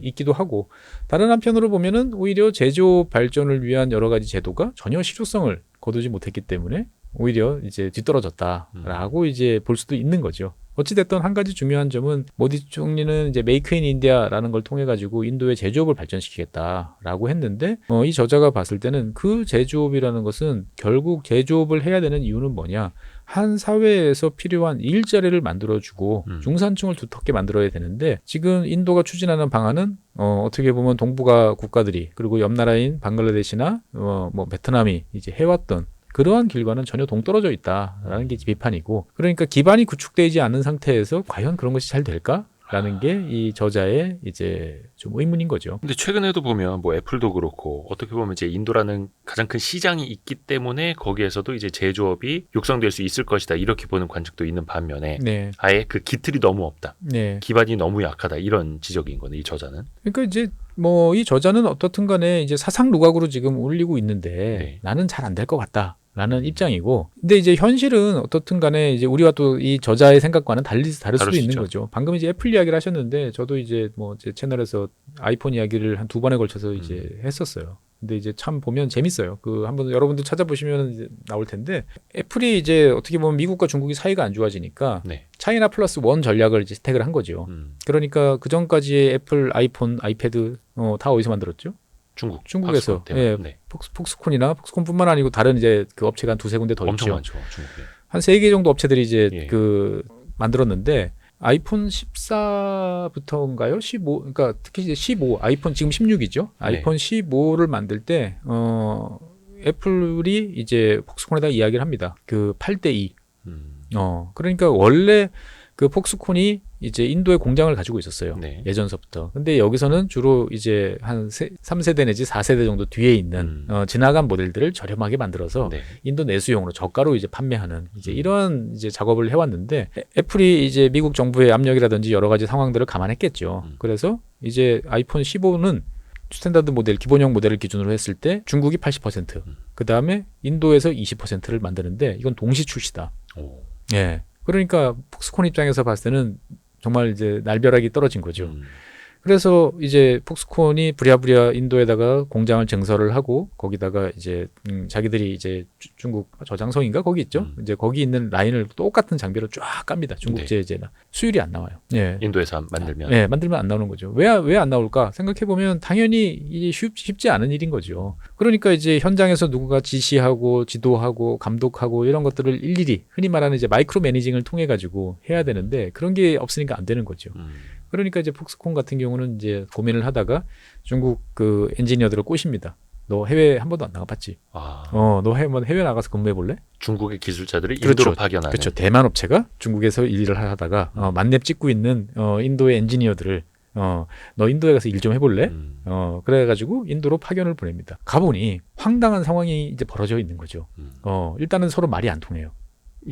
있기도 하고 다른 한편으로 보면은 오히려 제조업 발전을 위한 여러 가지 제도가 전혀 실효성을 거두지 못했기 때문에 오히려 이제 뒤떨어졌다라고 이제 볼 수도 있는 거죠. 어찌됐든 한 가지 중요한 점은 모디 총리는 이제 메이크 인 인디아라는 걸 통해 가지고 인도의 제조업을 발전시키겠다라고 했는데 이 저자가 봤을 때는 그 제조업이라는 것은 결국 제조업을 해야 되는 이유는 뭐냐? 한 사회에서 필요한 일자리를 만들어주고 중산층을 두텁게 만들어야 되는데 지금 인도가 추진하는 방안은 어떻게 보면 동북아 국가들이 그리고 옆 나라인 방글라데시나 뭐 베트남이 이제 해왔던 그러한 길과는 전혀 동떨어져 있다라는 게 비판이고 그러니까 기반이 구축되지 않은 상태에서 과연 그런 것이 잘 될까? 라는 게 이 저자의 이제 좀 의문인 거죠. 근데 최근에도 보면 뭐 애플도 그렇고 어떻게 보면 이제 인도라는 가장 큰 시장이 있기 때문에 거기에서도 이제 제조업이 육성될 수 있을 것이다 이렇게 보는 관측도 있는 반면에 네. 아예 그 기틀이 너무 없다. 네. 기반이 너무 약하다 이런 지적인 거네 이 저자는. 그러니까 이제 뭐 이 저자는 어떻든 간에 이제 사상 누각으로 지금 올리고 있는데 네. 나는 잘 안 될 것 같다. 라는 입장이고, 근데 이제 현실은 어떻든 간에 이제 우리와 또 이 저자의 생각과는 다를 수도 있는 거죠. 방금 이제 애플 이야기를 하셨는데, 저도 이제 뭐 제 채널에서 아이폰 이야기를 한 2번에 걸쳐서 이제 했었어요. 근데 이제 참 보면 재밌어요. 그 한번 여러분들 찾아보시면 이제 나올 텐데, 애플이 이제 어떻게 보면 미국과 중국이 사이가 안 좋아지니까 네. 차이나 플러스 원 전략을 이제 택을 한 거죠. 그러니까 그 전까지의 애플, 아이폰, 아이패드 다 어디서 만들었죠? 중국에서. 예, 네. 폭스콘이나 폭스콘뿐만 아니고 다른 이제 그 업체가 한 두세 군데 더 엄청 있죠. 많죠, 중국에. 한 3개 정도 업체들이 이제 예. 그 만들었는데, 아이폰 14부터인가요? 15. 그러니까 특히 이제 15, 아이폰 지금 16이죠. 아이폰 15를 만들 때 애플이 이제 폭스콘에다 이야기를 합니다. 그 8:2. 그러니까 원래 그 폭스콘이 이제 인도에 공장을 가지고 있었어요. 네. 예전서부터. 근데 여기서는 주로 이제 한 3세대 내지 4세대 정도 뒤에 있는 지나간 모델들을 저렴하게 만들어서 네. 인도 내수용으로 저가로 이제 판매하는 이제 이런 이제 작업을 해왔는데, 애플이 이제 미국 정부의 압력이라든지 여러 가지 상황들을 감안했겠죠. 그래서 이제 아이폰 15는 스탠다드 모델, 기본형 모델을 기준으로 했을 때 중국이 80%, 그 다음에 인도에서 20%를 만드는데 이건 동시 출시다. 오. 예. 그러니까 폭스콘 입장에서 봤을 때는 정말 이제 날벼락이 떨어진 거죠. 그래서 이제 폭스콘이 부랴부랴 인도에다가 공장을 증설을 하고, 거기다가 이제 자기들이 이제 중국 저장성인가 거기 있죠. 이제 거기 있는 라인을 똑같은 장비로 쫙 깝니다. 중국 제재나 수율이 안 나와요. 예. 인도에서 만들면. 네, 만들면 안 나오는 거죠. 왜 안 나올까 생각해 보면 당연히 이게 쉽지 않은 일인 거죠. 그러니까 이제 현장에서 누군가 지시하고 지도하고 감독하고 이런 것들을 일일이 흔히 말하는 이제 마이크로 매니징을 통해 가지고 해야 되는데, 그런 게 없으니까 안 되는 거죠. 그러니까 이제 폭스콘 같은 경우는 이제 고민을 하다가 중국 그 엔지니어들을 꼬십니다. 너 해외 한 번도 안 나가봤지? 너 해외 나가서 근무해 볼래? 중국의 기술자들이 그렇죠. 인도로 파견하는. 그렇죠. 대만 업체가 중국에서 일을 하다가 만렙 찍고 있는 인도의 엔지니어들을 너 인도에 가서 일 좀 해볼래? 그래가지고 인도로 파견을 보냅니다. 가보니 황당한 상황이 이제 벌어져 있는 거죠. 일단은 서로 말이 안 통해요.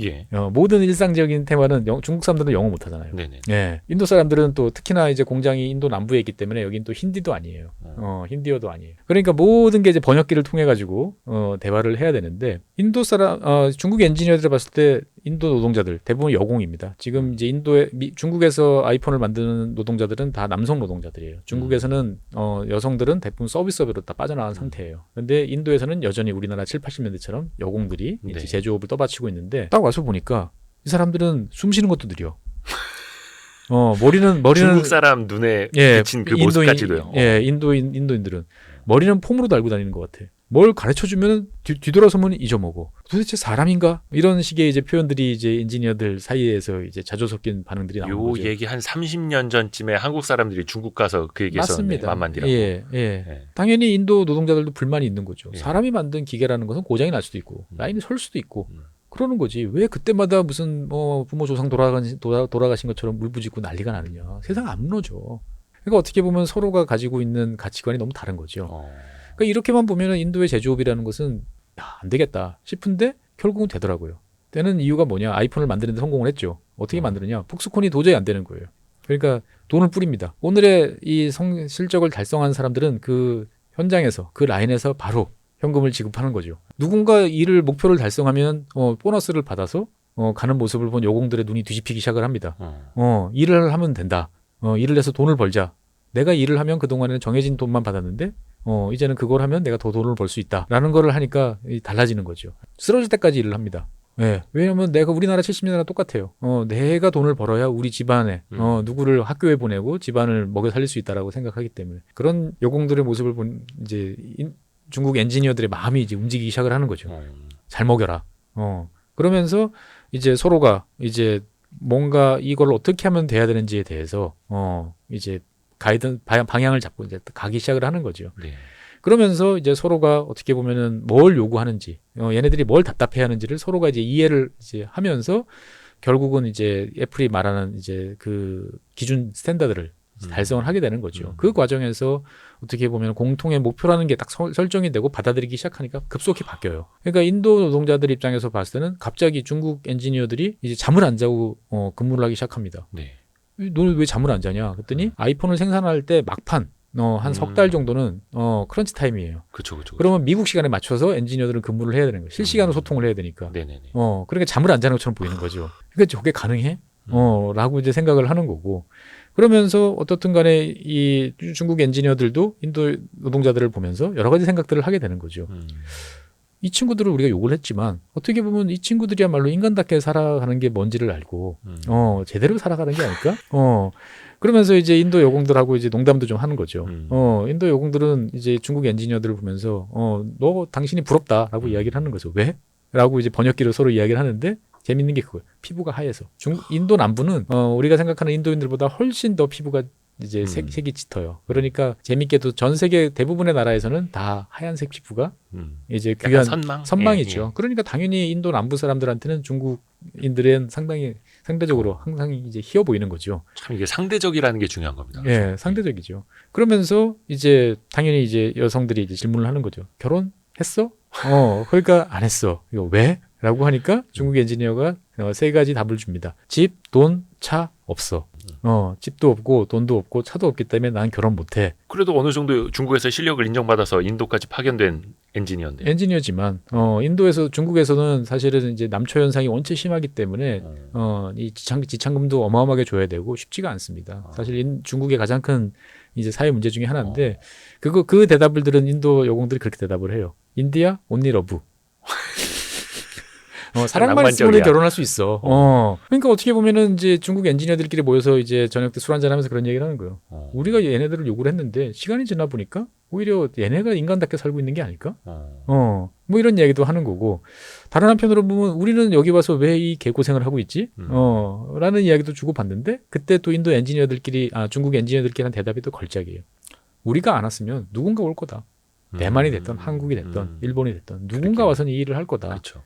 예. 모든 일상적인 테마는 중국 사람들은 영어 못하잖아요. 네네. 예. 인도 사람들은 또 특히나 이제 공장이 인도 남부에 있기 때문에 여긴 또 힌디도 아니에요. 힌디어도 아니에요. 그러니까 모든 게 이제 번역기를 통해 가지고 대화를 해야 되는데, 인도 사람 중국 엔지니어들을 봤을 때 인도 노동자들 대부분 여공입니다. 지금 이제 중국에서 아이폰을 만드는 노동자들은 다 남성 노동자들이에요. 중국에서는 여성들은 대부분 서비스업으로 다 빠져나간 상태예요. 근데 인도에서는 여전히 우리나라 7, 80년대처럼 여공들이 네. 이제 제조업을 떠받치고 있는데, 딱 와서 보니까 이 사람들은 숨 쉬는 것도 느려. 머리는 중국 사람 눈에 비친 그 모습까지도요. 예, 인도인들은 머리는 폼으로 달고 다니는 것 같아. 뭘 가르쳐 주면 뒤돌아서면 잊어먹어. 도대체 사람인가? 이런 식의 이제 표현들이 이제 엔지니어들 사이에서 이제 자주 섞인 반응들이 나오는 거죠. 요 얘기 한 30년 전쯤에 한국 사람들이 중국 가서 그 얘기했었는데 만만디라고. 예. 당연히 인도 노동자들도 불만이 있는 거죠. 예. 사람이 만든 기계라는 것은 고장이 날 수도 있고 라인이 설 수도 있고 그러는 거지. 왜 그때마다 무슨 부모 조상 돌아가신 것처럼 울부짖고 난리가 나느냐. 세상 안 무너져. 그러니까 어떻게 보면 서로가 가지고 있는 가치관이 너무 다른 거죠. 그러니까 이렇게만 보면은 인도의 제조업이라는 것은 안 되겠다 싶은데 결국은 되더라고요. 때는 이유가 뭐냐? 아이폰을 만드는 데 성공을 했죠. 어떻게 만드느냐? 폭스콘이 도저히 안 되는 거예요. 그러니까 돈을 뿌립니다. 오늘의 이 실적을 달성한 사람들은 그 현장에서 그 라인에서 바로 현금을 지급하는 거죠. 누군가 일을 목표를 달성하면 보너스를 받아서 가는 모습을 본 여공들의 눈이 뒤집히기 시작을 합니다. 일을 하면 된다. 일을 해서 돈을 벌자. 내가 일을 하면 그동안에는 정해진 돈만 받았는데 이제는 그걸 하면 내가 더 돈을 벌 수 있다라는 거를 하니까 달라지는 거죠. 쓰러질 때까지 일을 합니다. 네. 왜냐하면 내가 우리나라 70년대랑 똑같아요. 내가 돈을 벌어야 우리 집안에 누구를 학교에 보내고 집안을 먹여 살릴 수 있다라고 생각하기 때문에 그런 여공들의 모습을 본 이제 중국 엔지니어들의 마음이 이제 움직이기 시작을 하는 거죠. 잘 먹여라. 그러면서 이제 서로가 이제 뭔가 이걸 어떻게 하면 돼야 되는지에 대해서 이제 방향을 잡고 이제 가기 시작을 하는 거죠. 네. 그러면서 이제 서로가 어떻게 보면은 뭘 요구하는지, 얘네들이 뭘 답답해하는지를 서로가 이제 이해를 이제 하면서 결국은 이제 애플이 말하는 이제 그 기준 스탠다드를 달성을 하게 되는 거죠. 그 과정에서 어떻게 보면 공통의 목표라는 게 딱 설정이 되고 받아들이기 시작하니까 급속히 바뀌어요. 그러니까 인도 노동자들 입장에서 봤을 때는 갑자기 중국 엔지니어들이 이제 잠을 안 자고 근무를 하기 시작합니다. 네. 너는 왜 잠을 안 자냐? 그랬더니 아이폰을 생산할 때 막판 한 석 달 정도는 크런치 타임이에요. 그렇죠. 그러면 미국 시간에 맞춰서 엔지니어들은 근무를 해야 되는 거예요. 실시간으로 소통을 해야 되니까. 네네네. 그러니까 잠을 안 자는 것처럼 보이는 거죠. 그러니까 저게 가능해? 라고 이제 생각을 하는 거고. 그러면서 어떻든 간에 이 중국 엔지니어들도 인도 노동자들을 보면서 여러 가지 생각들을 하게 되는 거죠. 이 친구들을 우리가 욕을 했지만 어떻게 보면 이 친구들이야말로 인간답게 살아가는 게 뭔지를 알고 제대로 살아가는 게 아닐까? 그러면서 이제 인도 여공들하고 이제 농담도 좀 하는 거죠. 인도 여공들은 이제 중국 엔지니어들을 보면서 너 당신이 부럽다라고 이야기를 하는 거죠. 왜? 라고 이제 번역기로 서로 이야기를 하는데 재밌는 게 그거예요. 피부가 하얘서. 인도 남부는 우리가 생각하는 인도인들보다 훨씬 더 피부가 이제 색이 짙어요. 그러니까 재밌게도 전 세계 대부분의 나라에서는 다 하얀색 피부가 이제 귀한 선망이죠. 예. 그러니까 당연히 인도 남부 사람들한테는 중국인들은 상대적으로 항상 이제 희어 보이는 거죠. 참 이게 상대적이라는 게 중요한 겁니다. 예, 그렇죠? 상대적이죠. 그러면서 이제 당연히 이제 여성들이 이제 질문을 하는 거죠. 결혼했어? 그러니까 안 했어. 이거 왜? 라고 하니까 중국 엔지니어가 세 가지 답을 줍니다. 집, 돈, 차 없어. 집도 없고 돈도 없고 차도 없기 때문에 난 결혼 못해. 그래도 어느 정도 중국에서 실력을 인정받아서 인도까지 파견된 엔지니어인데. 엔지니어지만 중국에서는 사실은 이제 남초 현상이 원체 심하기 때문에 이 지참금도 어마어마하게 줘야 되고 쉽지가 않습니다. 사실 중국의 가장 큰 이제 사회 문제 중에 하나인데 그 대답을 들은 인도 여공들이 그렇게 대답을 해요. 인디아 온리 러브. 사랑만 있으면 결혼할 수 있어. 그러니까 어떻게 보면은 이제 중국 엔지니어들끼리 모여서 이제 저녁 때 술 한잔 하면서 그런 얘기를 하는 거예요. 우리가 얘네들을 욕을 했는데 시간이 지나 보니까 오히려 얘네가 인간답게 살고 있는 게 아닐까? 뭐 이런 얘기도 하는 거고. 다른 한편으로 보면 우리는 여기 와서 왜 이 개고생을 하고 있지? 라는 이야기도 주고 받는데 그때 또 인도 엔지니어들끼리 중국 엔지니어들끼리 한 대답이 또 걸작이에요. 우리가 안 왔으면 누군가 올 거다. 대만이 됐던 한국이 됐던 일본이 됐던 누군가 와서는 이 일을 할 거다. 그렇죠.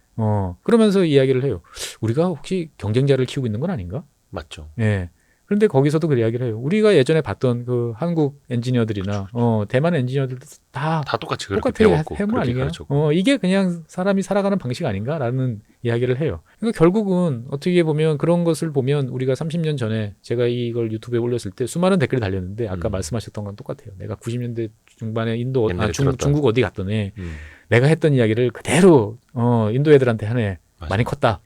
그러면서 이야기를 해요. 우리가 혹시 경쟁자를 키우고 있는 건 아닌가? 맞죠. 예. 그런데 거기서도 그 이야기를 해요. 우리가 예전에 봤던 그 한국 엔지니어들이나 대만 엔지니어들도 다 똑같이 그렇게 배웠고 해온 거 아닌가? 이게 그냥 사람이 살아가는 방식 아닌가라는 이야기를 해요. 그러니까 결국은 어떻게 보면 그런 것을 보면 우리가 30년 전에 제가 이걸 유튜브에 올렸을 때 수많은 댓글이 달렸는데 아까 말씀하셨던 건 똑같아요. 내가 90년대 중반에 중국 어디 갔더니 내가 했던 이야기를 그대로 인도 애들한테 하네. 맞아. 많이 컸다.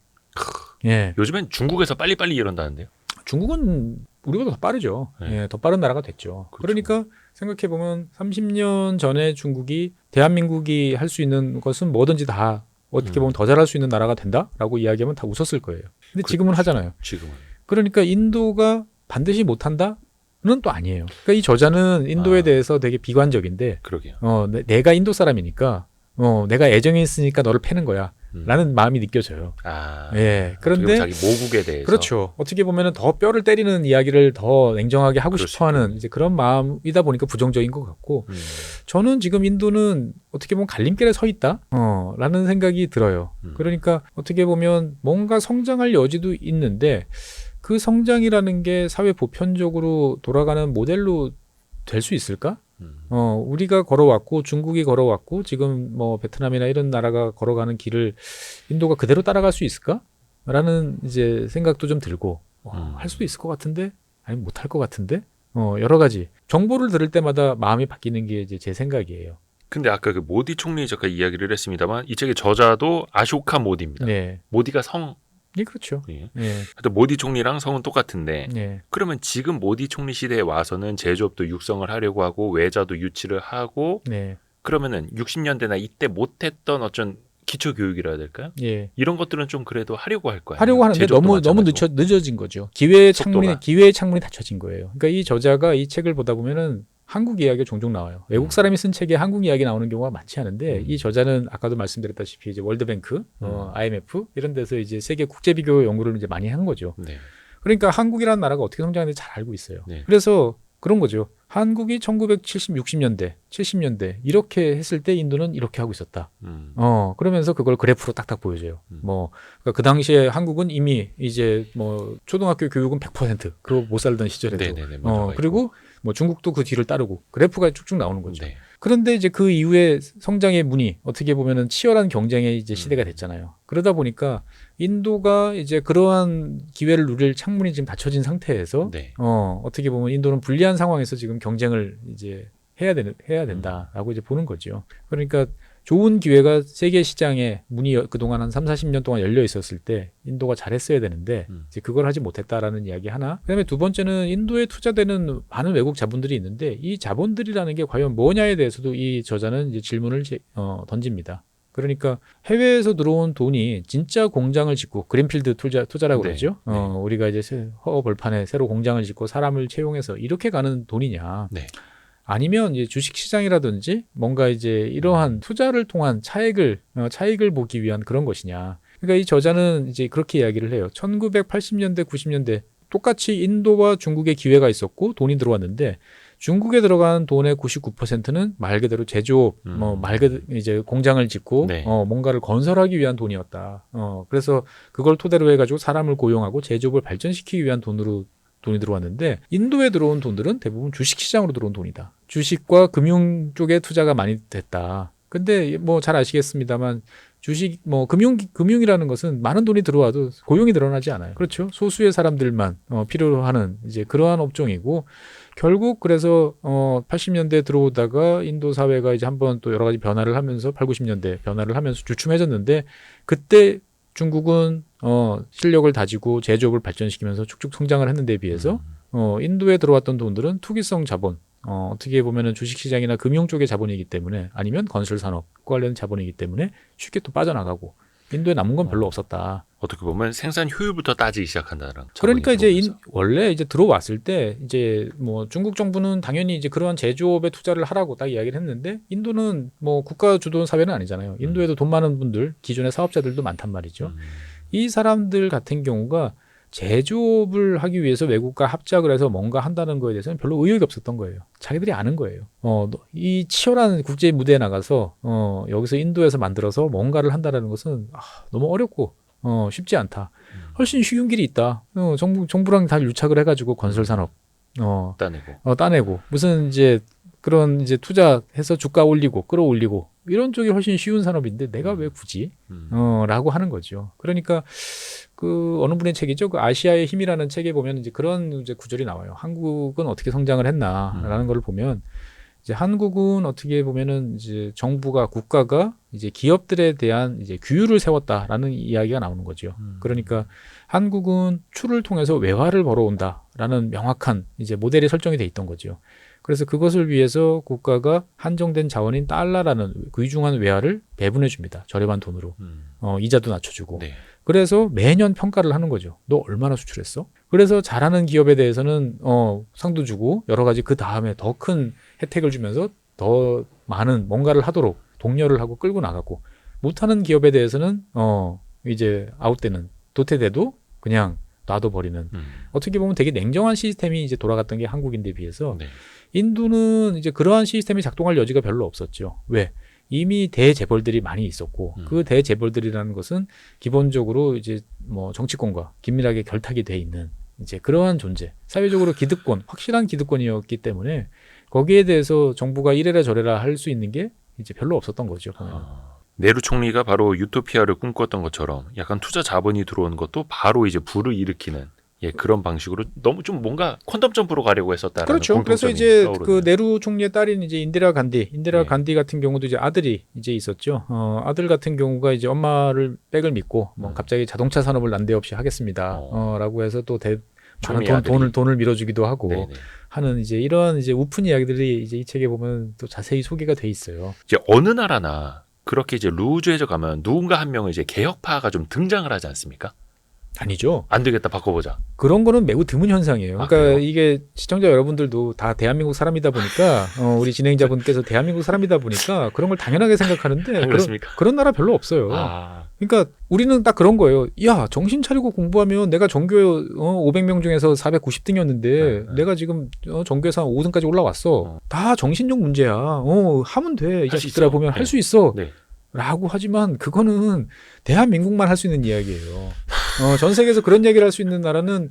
예. 요즘엔 중국에서 빨리빨리 이런다는데요. 중국은 우리보다 더 빠르죠. 네. 예, 더 빠른 나라가 됐죠. 그렇죠. 그러니까 생각해보면 30년 전에 중국이 대한민국이 할 수 있는 것은 뭐든지 다 어떻게 보면 더 잘할 수 있는 나라가 된다라고 이야기하면 다 웃었을 거예요. 근데 지금은 하잖아요. 지금은. 그러니까 인도가 반드시 못한다는 또 아니에요. 그러니까 이 저자는 인도에 대해서 되게 비관적인데 그러게요. 내가 인도 사람이니까 내가 애정이 있으니까 너를 패는 거야. 라는 마음이 느껴져요. 예. 그런데 자기 모국에 대해서 그렇죠. 어떻게 보면은 더 뼈를 때리는 이야기를 더 냉정하게 하고 싶어하는 이제 그런 마음이다 보니까 부정적인 것 같고 저는 지금 인도는 어떻게 보면 갈림길에 서 있다. 라는 생각이 들어요. 그러니까 어떻게 보면 뭔가 성장할 여지도 있는데 그 성장이라는 게 사회 보편적으로 돌아가는 모델로 될 수 있을까? 우리가 걸어왔고 중국이 걸어왔고 지금 뭐 베트남이나 이런 나라가 걸어가는 길을 인도가 그대로 따라갈 수 있을까? 라는 이제 생각도 좀 들고 할 수도 있을 것 같은데 아니면 못할 것 같은데 여러 가지 정보를 들을 때마다 마음이 바뀌는 게 이제 제 생각이에요. 근데 아까 그 모디 총리 잠깐 이야기를 했습니다만 이 책의 저자도 아쇼카 모디입니다. 네. 모디가 성. 네, 그렇죠. 예. 네. 모디 총리랑 성은 똑같은데 네. 그러면 지금 모디 총리 시대에 와서는 제조업도 육성을 하려고 하고 외자도 유치를 하고 네. 그러면은 60년대나 이때 못했던 어쩐 기초 교육이라 해야 될까요? 예. 이런 것들은 좀 그래도 하려고 할 거예요. 하려고 하는데 너무 늦어진 거죠. 기회의 창문이 닫혀진 거예요. 그러니까 이 저자가 이 책을 보다 보면은 한국 이야기가 종종 나와요. 외국 사람이 쓴 책에 한국 이야기 나오는 경우가 많지 않은데 이 저자는 아까도 말씀드렸다시피 이제 월드뱅크, IMF 이런 데서 이제 세계 국제 비교 연구를 이제 많이 한 거죠. 네. 그러니까 한국이라는 나라가 어떻게 성장하는지 잘 알고 있어요. 네. 그래서 그런 거죠. 한국이 1970, 60년대, 70년대 이렇게 했을 때 인도는 이렇게 하고 있었다. 그러면서 그걸 그래프로 딱딱 보여줘요. 그러니까 그 당시에 한국은 이미 이제 초등학교 교육은 100% 그거 못 살던 시절에도. 네네네, 그리고 중국도 그 뒤를 따르고 그래프가 쭉쭉 나오는 거죠. 네. 그런데 이제 그 이후에 성장의 문이 어떻게 보면은 치열한 경쟁의 이제 시대가 됐잖아요. 그러다 보니까 인도가 이제 그러한 기회를 누릴 창문이 지금 닫혀진 상태에서 네. 어떻게 보면 인도는 불리한 상황에서 지금 경쟁을 이제 해야 된다라고 이제 보는 거죠. 그러니까 좋은 기회가 세계 시장에 문이 그동안 한 30-40년 동안 열려 있었을 때 인도가 잘했어야 되는데 이제 그걸 하지 못했다라는 이야기 하나. 그다음에 두 번째는 인도에 투자되는 많은 외국 자본들이 있는데 이 자본들이라는 게 과연 뭐냐에 대해서도 이 저자는 이제 질문을 던집니다. 그러니까 해외에서 들어온 돈이 진짜 공장을 짓고 그린필드 투자라고 그러죠. 우리가 이제 허벌판에 새로 공장을 짓고 사람을 채용해서 이렇게 가는 돈이냐. 네. 아니면 이제 주식 시장이라든지 뭔가 이제 이러한 투자를 통한 차익을 보기 위한 그런 것이냐. 그러니까 이 저자는 이제 그렇게 이야기를 해요. 1980년대, 90년대 똑같이 인도와 중국의 기회가 있었고 돈이 들어왔는데 중국에 들어간 돈의 99%는 말 그대로 제조업, 말 그대로 이제 공장을 짓고 네. 뭔가를 건설하기 위한 돈이었다. 그래서 그걸 토대로 해가지고 사람을 고용하고 제조업을 발전시키기 위한 돈이 들어왔는데 인도에 들어온 돈들은 대부분 주식시장으로 들어온 돈이다. 주식과 금융 쪽에 투자가 많이 됐다. 근데 잘 아시겠습니다만 주식 금융이라는 것은 많은 돈이 들어와도 고용이 늘어나지 않아요. 그렇죠? 소수의 사람들만 필요로 하는 이제 그러한 업종이고 결국 그래서 80년대 들어오다가 인도 사회가 이제 한번 또 여러 가지 변화를 하면서 8, 90년대 변화를 하면서 주춤해졌는데 그때 중국은 실력을 다지고 제조업을 발전시키면서 축축 성장을 했는 데 비해서 인도에 들어왔던 돈들은 투기성 자본, 어떻게 보면은 주식시장이나 금융 쪽의 자본이기 때문에 아니면 건설산업 관련 자본이기 때문에 쉽게 또 빠져나가고 인도에 남은 건 별로 없었다. 어떻게 보면 생산 효율부터 따지기 시작한다는. 그러니까 이제 원래 이제 들어왔을 때 이제 중국 정부는 당연히 이제 그러한 제조업에 투자를 하라고 딱 이야기를 했는데 인도는 국가 주도 사회는 아니잖아요. 인도에도 돈 많은 분들, 기존의 사업자들도 많단 말이죠. 이 사람들 같은 경우가 제조업을 하기 위해서 외국과 합작을 해서 뭔가 한다는 거에 대해서는 별로 의욕이 없었던 거예요. 자기들이 아는 거예요. 이 치열한 국제 무대에 나가서 여기서 인도에서 만들어서 뭔가를 한다는 것은 너무 어렵고 쉽지 않다. 훨씬 쉬운 길이 있다. 정부랑 다 유착을 해가지고 건설 산업 따내고 무슨 이제 그런 이제 투자해서 주가 올리고 끌어올리고 이런 쪽이 훨씬 쉬운 산업인데 내가 왜 굳이 라고 하는 거죠. 그러니까 그 어느 분의 책이죠. 그 아시아의 힘이라는 책에 보면 이제 그런 이제 구절이 나와요. 한국은 어떻게 성장을 했나라는 걸 보면 이제 한국은 어떻게 보면은 이제 국가가 이제 기업들에 대한 이제 규율을 세웠다라는 이야기가 나오는 거죠. 그러니까 한국은 출을 통해서 외화를 벌어온다라는 명확한 이제 모델이 설정이 돼 있던 거죠. 그래서 그것을 위해서 국가가 한정된 자원인 달러라는 귀중한 외화를 배분해 줍니다. 저렴한 돈으로. 이자도 낮춰주고. 네. 그래서 매년 평가를 하는 거죠. 너 얼마나 수출했어? 그래서 잘하는 기업에 대해서는 상도 주고 여러 가지 그 다음에 더 큰 혜택을 주면서 더 많은 뭔가를 하도록 독려를 하고 끌고 나가고 못하는 기업에 대해서는 이제 아웃되는 도태돼도 그냥 놔둬버리는 어떻게 보면 되게 냉정한 시스템이 이제 돌아갔던 게 한국인데 비해서 네. 인도는 이제 그러한 시스템이 작동할 여지가 별로 없었죠. 왜? 이미 대재벌들이 많이 있었고 그 대재벌들이라는 것은 기본적으로 이제 정치권과 긴밀하게 결탁이 돼 있는 이제 그러한 존재, 사회적으로 기득권, 확실한 기득권이었기 때문에 거기에 대해서 정부가 이래라 저래라 할 수 있는 게 이제 별로 없었던 거죠. 네루 총리가 바로 유토피아를 꿈꿨던 것처럼 약간 투자 자본이 들어오는 것도 바로 이제 불을 일으키는 그런 방식으로 너무 좀 뭔가 퀀텀 점프로 가려고 했었다라는. 그렇죠. 그래서 이제 떠오르는. 그 네루 총리의 딸인 이제 인디라 간디 같은 경우도 이제 아들이 이제 있었죠. 아들 같은 경우가 이제 엄마를 백을 믿고 갑자기 자동차 산업을 난데없이 하겠습니다. 라고 해서 또 많은 돈을 밀어주기도 하고 네네. 하는 이제 이런 이제 우픈 이야기들이 이제 이 책에 보면 또 자세히 소개가 돼 있어요. 이제 어느 나라나 그렇게 이제 루즈해져 가면 누군가 한 명은 이제 개혁파가 좀 등장을 하지 않습니까? 아니죠. 안 되겠다 바꿔보자. 그런 거는 매우 드문 현상이에요. 그러니까 이게 시청자 여러분들도 다 대한민국 사람이다 보니까 우리 진행자분께서 대한민국 사람이다 보니까 그런 걸 당연하게 생각하는데 그런 나라 별로 없어요. 그러니까 우리는 딱 그런 거예요. 야, 정신 차리고 공부하면 내가 전교 500명 중에서 490등이었는데 내가 지금 전교에서 한 5등까지 올라왔어. 다 정신적 문제야. 하면 돼. 이 자식들아 보면 할 수 있어. 네. 라고 하지만 그거는 대한민국만 할 수 있는 이야기예요. 전 세계에서 그런 얘기를 할 수 있는 나라는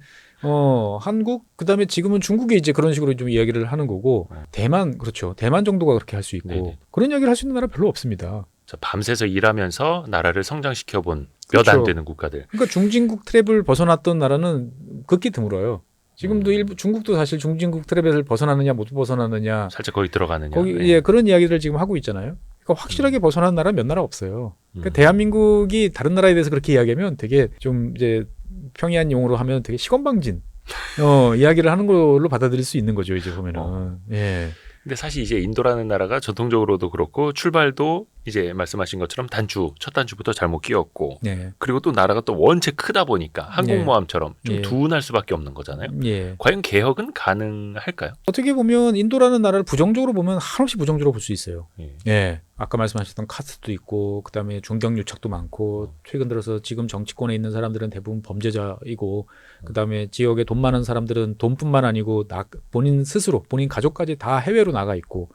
한국, 그다음에 지금은 중국에 이제 그런 식으로 좀 이야기를 하는 거고 대만, 그렇죠. 대만 정도가 그렇게 할 수 있고 네네. 그런 이야기를 할 수 있는 나라 별로 없습니다. 밤새서 일하면서 나라를 성장시켜본 몇 안 되는 국가들. 그러니까 중진국 트랩을 벗어났던 나라는 극히 드물어요. 지금도 중국도 사실 중진국 트랩을 벗어나느냐 못 벗어나느냐 살짝 거기 들어가느냐 예, 그런 이야기를 지금 하고 있잖아요. 그러니까 확실하게 벗어난 나라 몇 나라 없어요. 그러니까 대한민국이 다른 나라에 대해서 그렇게 이야기하면 되게 좀 이제 평이한 용어로 하면 되게 시건방진 이야기를 하는 걸로 받아들일 수 있는 거죠. 이제 보면은. 예. 근데 사실 이제 인도라는 나라가 전통적으로도 그렇고 출발도 이제 말씀하신 것처럼 첫 단추부터 잘못 끼었고 네. 그리고 또 나라가 또 원체 크다 보니까 항공모함처럼 좀 둔할 수밖에 없는 거잖아요. 과연 개혁은 가능할까요? 어떻게 보면 인도라는 나라를 부정적으로 보면 한없이 부정적으로 볼 수 있어요. 예. 아까 말씀하셨던 카스트도 있고 그다음에 중경유착도 많고 최근 들어서 지금 정치권에 있는 사람들은 대부분 범죄자이고 그다음에 지역에 돈 많은 사람들은 돈뿐만 아니고 본인 스스로 본인 가족까지 다 해외로 나가 있고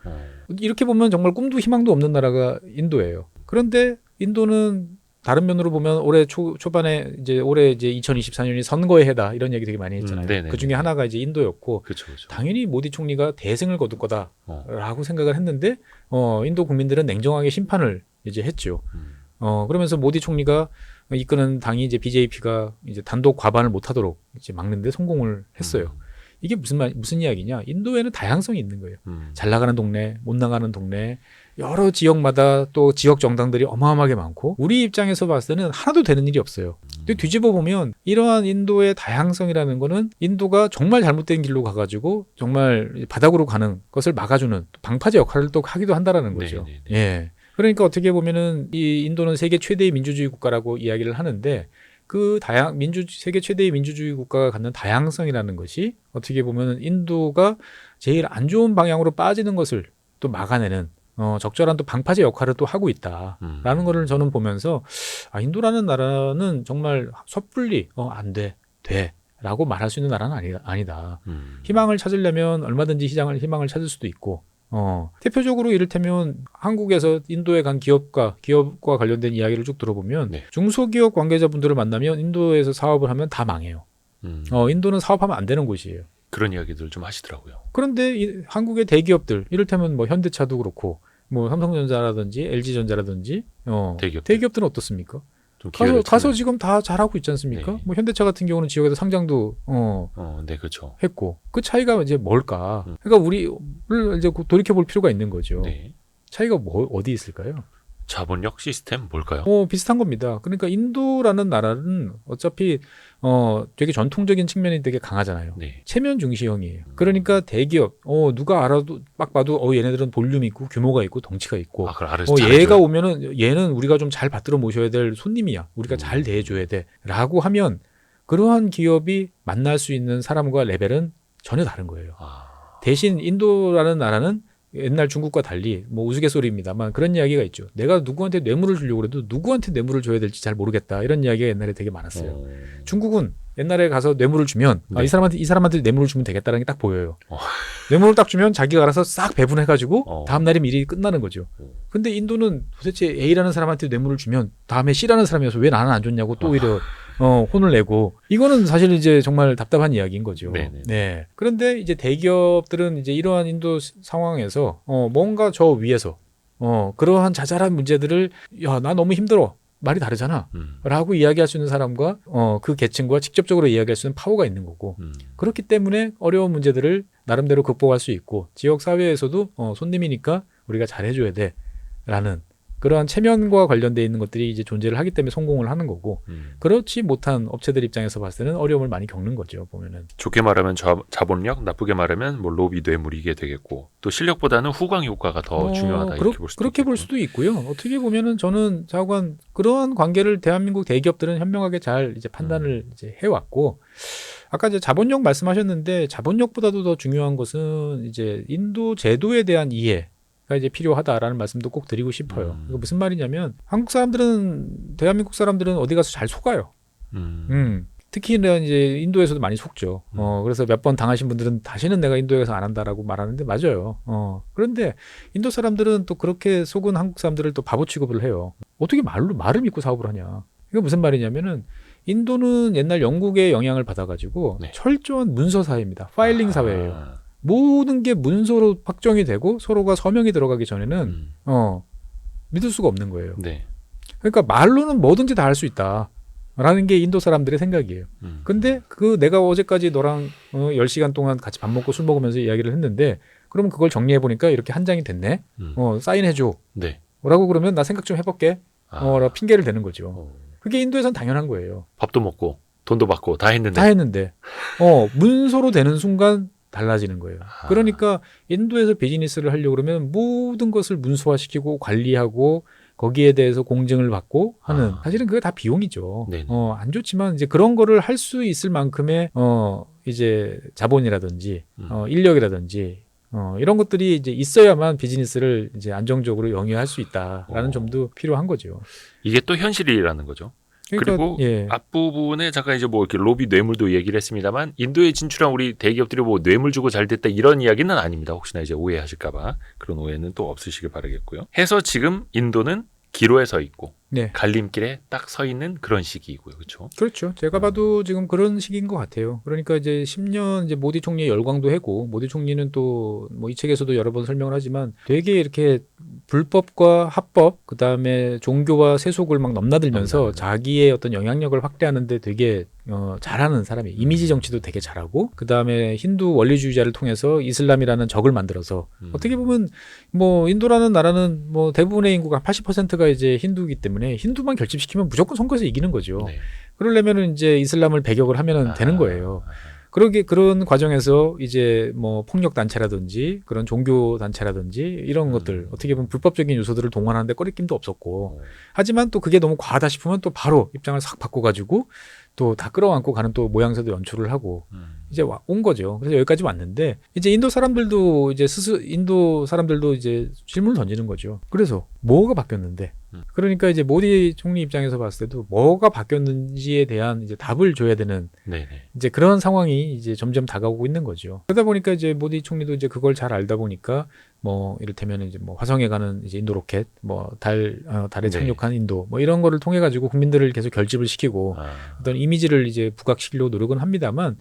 이렇게 보면 정말 꿈도 희망도 없는 나라가 인도예요. 그런데 인도는 다른 면으로 보면 올해 초반에 올해 2024년이 선거의 해다 이런 얘기 되게 많이 했잖아요. 그 중에 하나가 이제 인도였고 그쵸. 당연히 모디 총리가 대승을 거둘 거다라고 생각을 했는데 인도 국민들은 냉정하게 심판을 이제 했죠. 그러면서 모디 총리가 이끄는 당이 이제 BJP가 이제 단독 과반을 못하도록 이제 막는데 성공을 했어요. 이게 무슨 이야기냐? 인도에는 다양성이 있는 거예요. 잘 나가는 동네, 못 나가는 동네, 여러 지역마다 또 지역 정당들이 어마어마하게 많고 우리 입장에서 봤을 때는 하나도 되는 일이 없어요. 근데 뒤집어 보면 이러한 인도의 다양성이라는 거는 인도가 정말 잘못된 길로 가가지고 정말 바닥으로 가는 것을 막아주는 방파제 역할을 또 하기도 한다라는 거죠. 예. 그러니까 어떻게 보면은 이 인도는 세계 최대의 민주주의 국가라고 이야기를 하는데 그 세계 최대의 민주주의 국가가 갖는 다양성이라는 것이 어떻게 보면 인도가 제일 안 좋은 방향으로 빠지는 것을 또 막아내는 적절한 또 방파제 역할을 또 하고 있다라는 거를 저는 보면서 인도라는 나라는 정말 섣불리 안 돼라고 말할 수 있는 나라는 아니다. 희망을 찾으려면 얼마든지 희망을 찾을 수도 있고 대표적으로 이를테면 한국에서 인도에 간 기업과 관련된 이야기를 쭉 들어보면 중소기업 관계자분들을 만나면 인도에서 사업을 하면 다 망해요. 인도는 사업하면 안 되는 곳이에요. 그런 이야기들 좀 하시더라고요. 그런데 한국의 대기업들 이를테면 뭐 현대차도 그렇고 뭐 삼성전자라든지 LG전자라든지 대기업들은 어떻습니까? 가서 지금 다 잘하고 있지 않습니까? 뭐 현대차 같은 경우는 지역에서 상장도 네, 그렇죠. 했고 그 차이가 이제 뭘까? 그러니까 우리를 이제 돌이켜 볼 필요가 있는 거죠. 차이가 어디 있을까요? 자본력 시스템 뭘까요? 비슷한 겁니다. 그러니까 인도라는 나라는 어차피 되게 전통적인 측면이 되게 강하잖아요. 체면 중시형이에요. 그러니까 대기업 누가 알아도 막 봐도 얘네들은 볼륨이 있고 규모가 있고 덩치가 있고 얘가 오면은 얘는 우리가 좀 잘 받들어 모셔야 될 손님이야. 우리가 잘 대해줘야 돼라고 하면 그러한 기업이 만날 수 있는 사람과 레벨은 전혀 다른 거예요. 대신 인도라는 나라는 옛날 중국과 달리 뭐 우스갯소리입니다만 그런 이야기가 있죠. 내가 누구한테 뇌물을 주려고 해도 누구한테 뇌물을 줘야 될지 잘 모르겠다. 이런 이야기가 옛날에 되게 많았어요. 중국은 옛날에 가서 뇌물을 주면 이 사람한테 뇌물을 주면 되겠다는 게 딱 보여요. 뇌물을 딱 주면 자기가 알아서 싹 배분해가지고 다음 날이면 일이 끝나는 거죠. 근데 인도는 도대체 A라는 사람한테 뇌물을 주면 다음에 C라는 사람이어서 왜 나는 안 줬냐고 또 오히려 혼을 내고 이거는 사실 이제 정말 답답한 이야기인 거죠. 네. 그런데 이제 대기업들은 이제 이러한 인도 상황에서 뭔가 저 위에서 그러한 자잘한 문제들을 나 너무 힘들어. 말이 다르잖아. 라고 이야기할 수 있는 사람과 그 계층과 직접적으로 이야기할 수 있는 파워가 있는 거고 그렇기 때문에 어려운 문제들을 나름대로 극복할 수 있고 지역 사회에서도 손님이니까 우리가 잘해줘야 돼 라는 그러한 체면과 관련돼 있는 것들이 이제 존재를 하기 때문에 성공을 하는 거고 그렇지 못한 업체들 입장에서 봤을 때는 어려움을 많이 겪는 거죠. 보면은 좋게 말하면 자본력, 나쁘게 말하면 뭐 로비 뇌물 이게 되겠고 또 실력보다는 후광 효과가 더 중요하다 이렇게 볼 수도 그렇게 볼 수도 있고요. 어떻게 보면은 저는 자관 그러한 관계를 대한민국 대기업들은 현명하게 잘 이제 판단을 이제 해왔고 아까 이제 자본력 말씀하셨는데 자본력보다도 더 중요한 것은 이제 인도 제도에 대한 이해. 가 이제 필요하다라는 말씀도 꼭 드리고 싶어요. 이거 무슨 말이냐면 대한민국 사람들은 어디 가서 잘 속아요. 특히나 이제 인도에서도 많이 속죠. 그래서 몇 번 당하신 분들은 다시는 내가 인도에 가서 안 한다라고 말하는데 맞아요. 그런데 인도 사람들은 또 그렇게 속은 한국 사람들을 또 바보 취급을 해요. 어떻게 말을 믿고 사업을 하냐. 이거 무슨 말이냐면은 인도는 옛날 영국의 영향을 받아가지고 네. 철저한 문서 사회입니다. 파일링 사회예요. 모든 게 문서로 확정이 되고 서로가 서명이 들어가기 전에는 믿을 수가 없는 거예요. 네. 그러니까 말로는 뭐든지 다 할 수 있다라는 게 인도 사람들의 생각이에요. 근데 내가 어제까지 너랑 10시간 동안 같이 밥 먹고 술 먹으면서 이야기를 했는데 그러면 그걸 정리해 보니까 이렇게 한 장이 됐네. 사인해 줘. 네. 라고 그러면 나 생각 좀 해볼게. 라고 핑계를 대는 거죠. 그게 인도에선 당연한 거예요. 밥도 먹고 돈도 받고 다 했는데. 문서로 되는 순간 달라지는 거예요. 그러니까 인도에서 비즈니스를 하려고 그러면 모든 것을 문서화시키고 관리하고 거기에 대해서 공증을 받고 하는 사실은 그게 다 비용이죠. 안 좋지만 이제 그런 거를 할 수 있을 만큼의 이제 자본이라든지 인력이라든지 이런 것들이 이제 있어야만 비즈니스를 이제 안정적으로 영위할 수 있다라는 점도 필요한 거죠. 이게 또 현실이라는 거죠. 그러니까, 그리고 예. 앞부분에 잠깐 이제 뭐 이렇게 로비 뇌물도 얘기를 했습니다만 인도에 진출한 우리 대기업들이 뭐 뇌물 주고 잘 됐다 이런 이야기는 아닙니다. 혹시나 이제 오해하실까봐 그런 오해는 또 없으시길 바라겠고요. 해서 지금 인도는 기로에 서 있고 네. 갈림길에 딱 서 있는 그런 시기이고요. 그렇죠? 그렇죠. 제가 봐도 지금 그런 시기인 것 같아요. 그러니까 이제 10년 이제 모디 총리의 열광도 해고 모디 총리는 또 뭐 이 책에서도 여러 번 설명을 하지만 되게 이렇게 불법과 합법 그다음에 종교와 세속을 막 넘나들면서 자기의 어떤 영향력을 확대하는데 되게 잘하는 사람이에요. 이미지 정치도 되게 잘하고 그다음에 힌두 원리주의자를 통해서 이슬람이라는 적을 만들어서 어떻게 보면 뭐 인도라는 나라는 뭐 대부분의 인구가 80%가 이제 힌두이기 때문에 힌두만 결집시키면 무조건 선거에서 이기는 거죠. 네. 그러려면은 이제 이슬람을 배격을 하면은 되는 거예요. 그런 과정에서 이제 뭐 폭력 단체라든지 그런 종교 단체라든지 이런 것들 어떻게 보면 불법적인 요소들을 동원하는데 꺼리낌도 없었고 하지만 또 그게 너무 과하다 싶으면 또 바로 입장을 싹 바꿔가지고 또 다 끌어안고 가는 또 모양새도 연출을 하고 이제 온 거죠. 그래서 여기까지 왔는데 이제 인도 사람들도 이제 질문을 던지는 거죠. 그래서 뭐가 바뀌었는데? 그러니까 이제 모디 총리 입장에서 봤을 때도 뭐가 바뀌었는지에 대한 이제 답을 줘야 되는 네네. 이제 그런 상황이 이제 점점 다가오고 있는 거죠. 그러다 보니까 이제 모디 총리도 이제 그걸 잘 알다 보니까 뭐 이를테면 이제 뭐 화성에 가는 이제 인도 로켓, 뭐 달에 착륙한 인도, 뭐 이런 거를 통해 가지고 국민들을 계속 결집을 시키고 어떤 이미지를 이제 부각시키려고 노력은 합니다만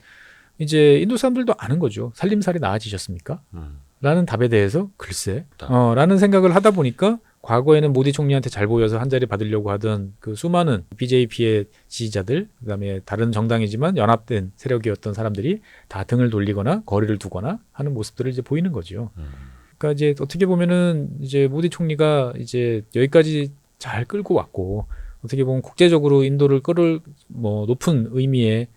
이제 인도 사람들도 아는 거죠. 살림살이 나아지셨습니까? 라는 답에 대해서 글쎄, 라는 생각을 하다 보니까 과거에는 모디 총리한테 잘 보여서 한 자리 받으려고 하던 그 수많은 BJP의 지지자들, 그다음에 다른 정당이지만 연합된 세력이었던 사람들이 다 등을 돌리거나 거리를 두거나 하는 모습들을 이제 보이는 거죠. 그러니까 이제 어떻게 보면은 이제 모디 총리가 이제 여기까지 잘 끌고 왔고 어떻게 보면 국제적으로 인도를 뭐 높은 의미의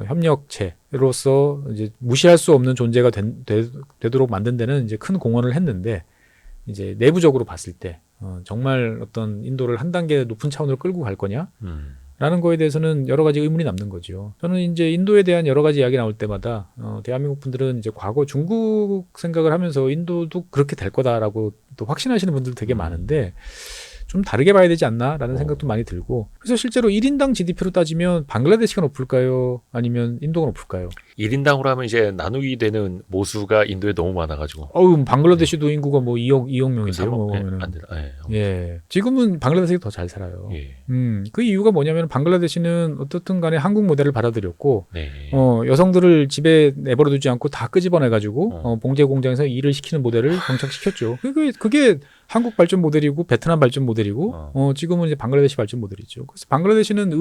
협력체로서 이제 무시할 수 없는 존재가 되도록 만든 데는 이제 큰 공헌을 했는데 이제 내부적으로 봤을 때 정말 어떤 인도를 한 단계 높은 차원으로 끌고 갈 거냐라는 거에 대해서는 여러 가지 의문이 남는 거죠. 저는 이제 인도에 대한 여러 가지 이야기 나올 때마다 대한민국 분들은 이제 과거 중국 생각을 하면서 인도도 그렇게 될 거다라고 또 확신하시는 분들 되게 많은데 좀 다르게 봐야 되지 않나라는 생각도 많이 들고 그래서 실제로 1인당 GDP로 따지면 방글라데시가 높을까요? 아니면 인도가 높을까요? 1인당으로 하면 이제 나누기 되는 모수가 인도에 너무 많아가지고 방글라데시도 네. 인구가 뭐 2억 명인데요. 뭐 예. 지금은 방글라데시가 더 잘 살아요. 예. 그 이유가 뭐냐면 방글라데시는 어떻든 간에 한국 모델을 받아들였고 네. 여성들을 집에 내버려 두지 않고 다 끄집어내가지고 봉제 공장에서 일을 시키는 모델을 정착시켰죠. 그게 한국 발전 모델이고 베트남 발전 모델이고 지금은 이제 방글라데시 발전 모델이죠. 그래서 방글라데시는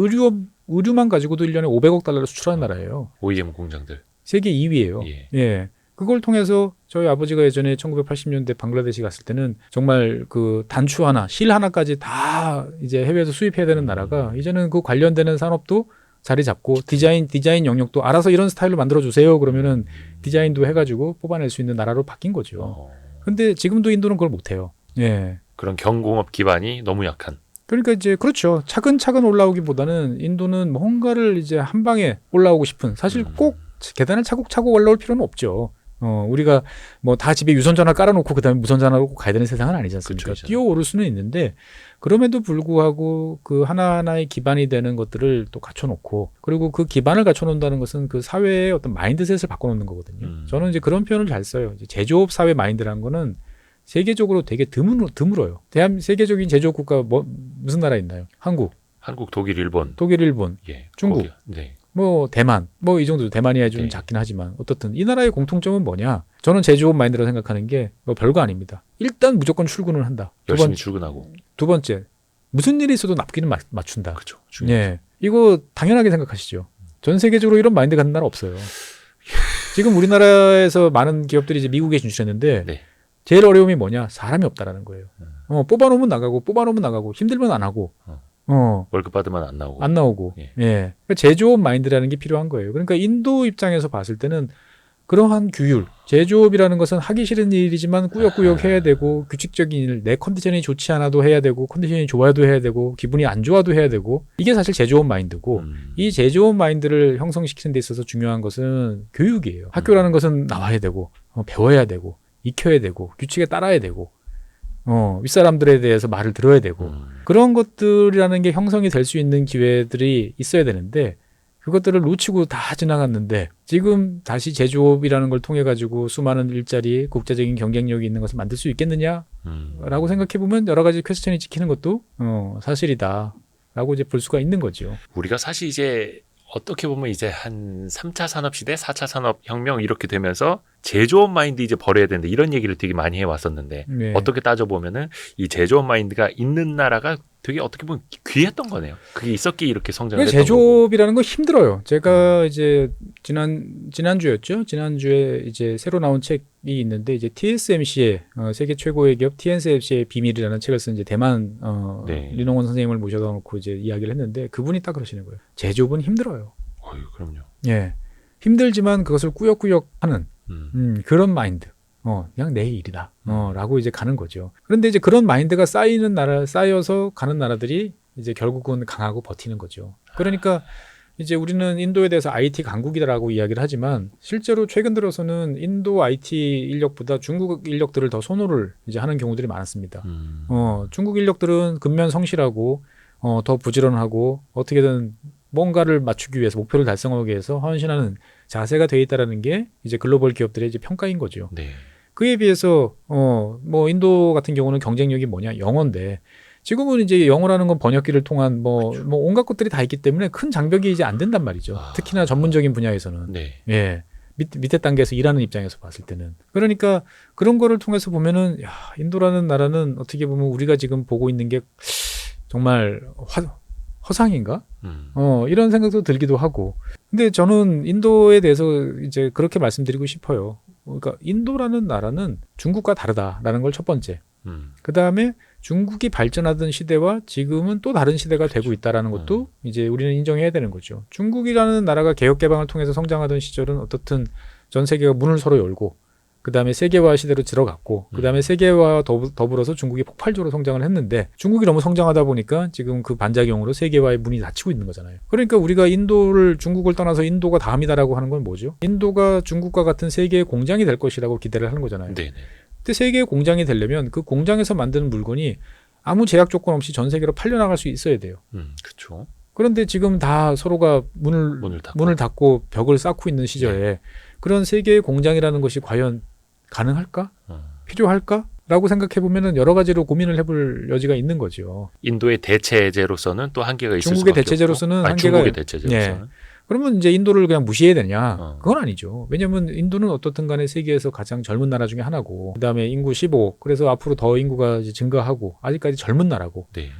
의류만 가지고도 1년에 $500억 수출하는 나라예요. OEM 공장들. 세계 2위예요. 예. 그걸 통해서 저희 아버지가 예전에 1980년대 방글라데시 갔을 때는 정말 그 단추 하나, 실 하나까지 다 이제 해외에서 수입해야 되는 나라가 이제는 그 관련되는 산업도 자리 잡고 디자인 영역도 알아서 이런 스타일로 만들어 주세요. 그러면은 디자인도 해가지고 뽑아낼 수 있는 나라로 바뀐 거죠. 근데 지금도 인도는 그걸 못해요. 예. 그런 경공업 기반이 너무 약한. 그러니까 이제 그렇죠. 차근차근 올라오기보다는 인도는 뭔가를 이제 한 방에 올라오고 싶은, 사실 꼭 계단을 차곡차곡 올라올 필요는 없죠. 우리가 뭐 다 집에 유선전화 깔아놓고 그다음에 무선전화로 가야 되는 세상은 아니지 않습니까? 그렇죠. 뛰어오를 수는 있는데 그럼에도 불구하고 그 하나하나의 기반이 되는 것들을 또 갖춰놓고, 그리고 그 기반을 갖춰놓는다는 것은 그 사회의 어떤 마인드셋을 바꿔놓는 거거든요. 저는 이제 그런 표현을 잘 써요. 이제 제조업 사회 마인드라는 거는 세계적으로 되게 드물어요. 세계적인 제조업 국가 무슨 나라 있나요? 한국, 독일, 일본, 예, 중국, 네. 뭐 대만, 뭐 이 정도. 대만이 좀 작긴 하지만 어떻든 이 나라의 공통점은 뭐냐? 저는 제조업 마인드라고 생각하는 게 뭐 별거 아닙니다. 일단 무조건 출근을 한다. 열심히 출근하고. 두 번째, 무슨 일이 있어도 납기는 맞춘다. 그렇죠. 예, 이거 당연하게 생각하시죠. 전 세계적으로 이런 마인드 갖는 나라 없어요. 지금 우리나라에서 많은 기업들이 이제 미국에 진출했는데 네. 제일 어려움이 뭐냐? 사람이 없다라는 거예요. 뽑아놓으면 나가고 힘들면 안 하고. 월급 받으면 안 나오고. 예. 예. 그러니까 제조업 마인드라는 게 필요한 거예요. 그러니까 인도 입장에서 봤을 때는 그러한 규율, 제조업이라는 것은 하기 싫은 일이지만 꾸역꾸역 해야 되고, 규칙적인 일, 내 컨디션이 좋지 않아도 해야 되고, 컨디션이 좋아도 해야 되고, 기분이 안 좋아도 해야 되고, 이게 사실 제조업 마인드고, 이 제조업 마인드를 형성시키는 데 있어서 중요한 것은 교육이에요. 학교라는 것은 나와야 되고, 배워야 되고, 익혀야 되고, 규칙에 따라야 되고, 윗사람들에 대해서 말을 들어야 되고, 그런 것들이라는 게 형성이 될 수 있는 기회들이 있어야 되는데, 그것들을 놓치고 다 지나갔는데, 지금 다시 제조업이라는 걸 통해 가지고 수많은 일자리, 국제적인 경쟁력이 있는 것을 만들 수 있겠느냐라고 생각해 보면 여러 가지 퀘스천이 찍히는 것도 사실이다라고 이제 볼 수가 있는 거죠. 우리가 사실 이제 어떻게 보면 이제 한 3차 산업시대, 4차 산업혁명 이렇게 되면서 제조업 마인드 이제 버려야 된다, 이런 얘기를 되게 많이 해왔었는데, 네. 어떻게 따져보면은 이 제조업 마인드가 있는 나라가 되게 어떻게 보면 귀했던 거네요. 그게 있었기에 이렇게 성장을 했던 거고. 제조업이라는 거 힘들어요. 제가 이제 지난주였죠. 지난주에 이제 새로 나온 책이 있는데, 이제 TSMC의 세계 최고의 기업 TSMC의 비밀이라는 책을 쓴 이제 대만 네. 린홍원 선생님을 모셔다 놓고 이제 이야기를 했는데, 그분이 딱 그러시는 거예요. 제조업은 힘들어요. 그럼요. 예, 힘들지만 그것을 꾸역꾸역 하는 그런 마인드. 그냥 내 일이다. 라고 이제 가는 거죠. 그런데 이제 그런 마인드가 쌓여서 가는 나라들이 이제 결국은 강하고 버티는 거죠. 그러니까 이제 우리는 인도에 대해서 IT 강국이다라고 이야기를 하지만, 실제로 최근 들어서는 인도 IT 인력보다 중국 인력들을 더 선호를 이제 하는 경우들이 많았습니다. 중국 인력들은 근면 성실하고, 더 부지런하고, 어떻게든 뭔가를 맞추기 위해서, 목표를 달성하기 위해서 헌신하는 자세가 되어 있다라는 게 이제 글로벌 기업들의 이제 평가인 거죠. 네. 그에 비해서 뭐 인도 같은 경우는 경쟁력이 뭐냐? 영어인데, 지금은 이제 영어라는 건 번역기를 통한 뭐 온갖 것들이 다 있기 때문에 큰 장벽이 이제 안 된단 말이죠. 특히나 전문적인 분야에서는. 네. 예. 밑에 단계에서 일하는 입장에서 봤을 때는. 그러니까 그런 거를 통해서 보면은, 야, 인도라는 나라는 어떻게 보면 우리가 지금 보고 있는 게 정말 허상인가? 이런 생각도 들기도 하고. 근데 저는 인도에 대해서 이제 그렇게 말씀드리고 싶어요. 그러니까 인도라는 나라는 중국과 다르다라는 걸 첫 번째. 그 다음에 중국이 발전하던 시대와 지금은 또 다른 시대가 되고 있다라는 것도 이제 우리는 인정해야 되는 거죠. 중국이라는 나라가 개혁 개방을 통해서 성장하던 시절은 어떻든 전 세계가 문을 서로 열고, 그 다음에 세계화 시대로 들어갔고, 그 다음에 세계화와 더불어서 중국이 폭발적으로 성장을 했는데, 중국이 너무 성장하다 보니까 지금 그 반작용으로 세계화의 문이 닫히고 있는 거잖아요. 그러니까 우리가 중국을 떠나서 인도가 다음이다라고 하는 건 뭐죠? 인도가 중국과 같은 세계의 공장이 될 것이라고 기대를 하는 거잖아요. 네네. 근데 세계의 공장이 되려면 그 공장에서 만드는 물건이 아무 제약 조건 없이 전 세계로 팔려나갈 수 있어야 돼요. 그렇죠. 그런데 지금 다 서로가 문을 닫고 벽을 쌓고 있는 시절에, 네. 그런 세계의 공장이라는 것이 과연 가능할까? 필요할까? 라고 생각해 보면은 여러 가지로 고민을 해볼 여지가 있는 거죠. 인도의 대체제로서는 또 한계가 있을 중국의 수밖에 대체제로서는 없고, 한계가, 중국의 대체제로서는. 네. 그러면 이제 인도를 그냥 무시해야 되냐? 그건 아니죠. 왜냐하면 인도는 어떻든 간에 세계에서 가장 젊은 나라 중에 하나고, 그다음에 인구 15, 그래서 앞으로 더 인구가 이제 증가하고, 아직까지 젊은 나라고. 네.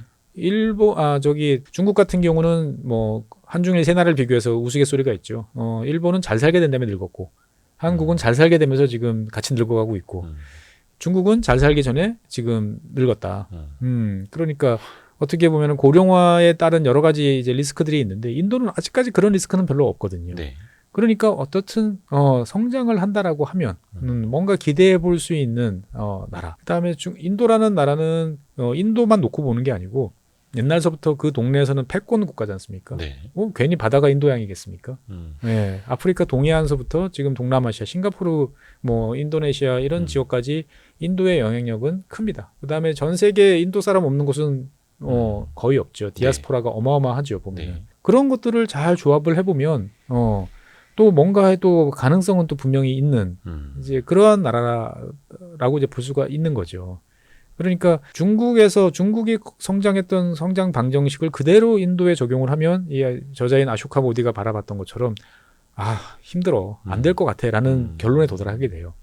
중국 같은 경우는 뭐 한중일 세 나라를 비교해서 우스갯소리가 있죠. 일본은 잘 살게 된다면 늙었고, 한국은 잘 살게 되면서 지금 같이 늙어가고 있고 중국은 잘 살기 전에 지금 늙었다. 그러니까 어떻게 보면 고령화에 따른 여러 가지 이제 리스크들이 있는데 인도는 아직까지 그런 리스크는 별로 없거든요. 네. 그러니까 어떻든 성장을 한다라고 하면 뭔가 기대해 볼 수 있는 나라. 그다음에 인도라는 나라는 인도만 놓고 보는 게 아니고 옛날서부터 그 동네에서는 패권 국가지 않습니까? 네. 괜히 바다가 인도양이겠습니까? 네, 아프리카 동해안서부터 지금 동남아시아, 싱가포르, 뭐 인도네시아 이런 지역까지 인도의 영향력은 큽니다. 그다음에 전 세계에 인도 사람 없는 곳은 거의 없죠. 디아스포라가 어마어마하죠, 보면. 네. 그런 것들을 잘 조합을 해보면 또 뭔가 또 가능성은 또 분명히 있는 이제 그러한 나라라고 이제 볼 수가 있는 거죠. 그러니까 중국이 성장했던 성장 방정식을 그대로 인도에 적용을 하면 이 저자인 아쇼카 모디가 바라봤던 것처럼 힘들어 안 될 것 같아라는 결론에 도달하게 돼요.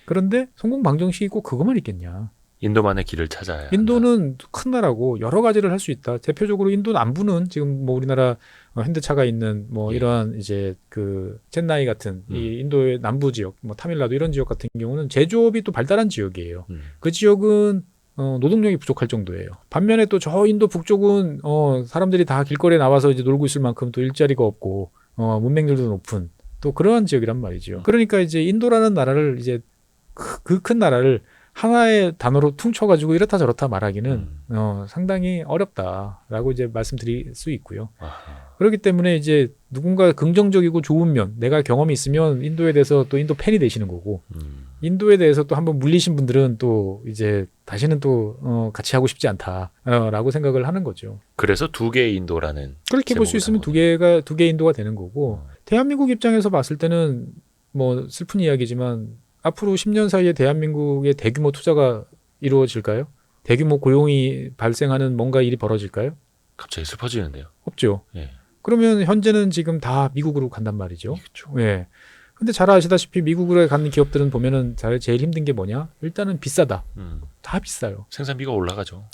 그런데 성공 방정식이 꼭 그것만 있겠냐? 인도만의 길을 찾아야 인도는 한다. 큰 나라고 여러 가지를 할 수 있다. 대표적으로 인도 남부는 지금 뭐 우리나라 현대차가 있는 뭐 이러한 이제 그 첸나이 같은 이 인도의 남부 지역, 뭐 타밀나두 이런 지역 같은 경우는 제조업이 또 발달한 지역이에요. 그 지역은 노동력이 부족할 정도예요. 반면에 또 저 인도 북쪽은 사람들이 다 길거리에 나와서 이제 놀고 있을 만큼 또 일자리가 없고 문맹률도 높은 또 그러한 지역이란 말이죠. 그러니까 이제 인도라는 나라를 이제 그 큰 나라를 하나의 단어로 퉁쳐가지고 이렇다 저렇다 말하기는 상당히 어렵다라고 이제 말씀드릴 수 있고요. 그렇기 때문에 이제 누군가 긍정적이고 좋은 면, 내가 경험이 있으면 인도에 대해서 또 인도 팬이 되시는 거고, 인도에 대해서 또 한번 물리신 분들은 또 이제 다시는 또 같이 하고 싶지 않다라고 생각을 하는 거죠. 그래서 두 개의 인도라는 그렇게 볼 수 있으면 두 개의 인도가 되는 거고, 대한민국 입장에서 봤을 때는 뭐 슬픈 이야기지만 앞으로 10년 사이에 대한민국의 대규모 투자가 이루어질까요? 대규모 고용이 발생하는 뭔가 일이 벌어질까요? 갑자기 슬퍼지는데요. 없죠. 예. 그러면 현재는 지금 다 미국으로 간단 말이죠. 그렇죠. 예. 근데 잘 아시다시피 미국으로 가는 기업들은 보면은 제일 힘든 게 뭐냐? 일단은 비싸다. 다 비싸요. 생산비가 올라가죠.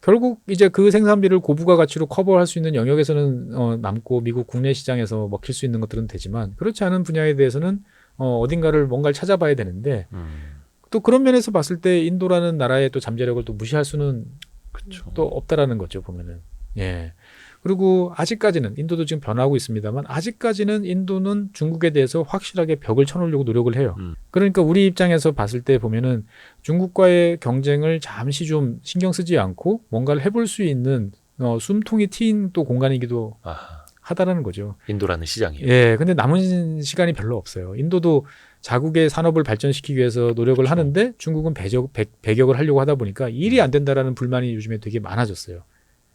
결국 이제 그 생산비를 고부가 가치로 커버할 수 있는 영역에서는 남고 미국 국내 시장에서 먹힐 수 있는 것들은 되지만 그렇지 않은 분야에 대해서는 어딘가를 뭔가를 찾아봐야 되는데 또 그런 면에서 봤을 때 인도라는 나라의 또 잠재력을 또 무시할 수는 그쵸. 또 없다라는 거죠, 보면은. 예. 그리고 아직까지는 인도도 지금 변하고 있습니다만 아직까지는 인도는 중국에 대해서 확실하게 벽을 쳐놓으려고 노력을 해요. 그러니까 우리 입장에서 봤을 때 보면은 중국과의 경쟁을 잠시 좀 신경 쓰지 않고 뭔가를 해볼 수 있는 숨통이 트인 또 공간이기도 하다라는 거죠. 인도라는 시장이요. 예, 근데 남은 시간이 별로 없어요. 인도도 자국의 산업을 발전시키기 위해서 노력을 하는데 중국은 배격을 하려고 하다 보니까 일이 안 된다라는 불만이 요즘에 되게 많아졌어요.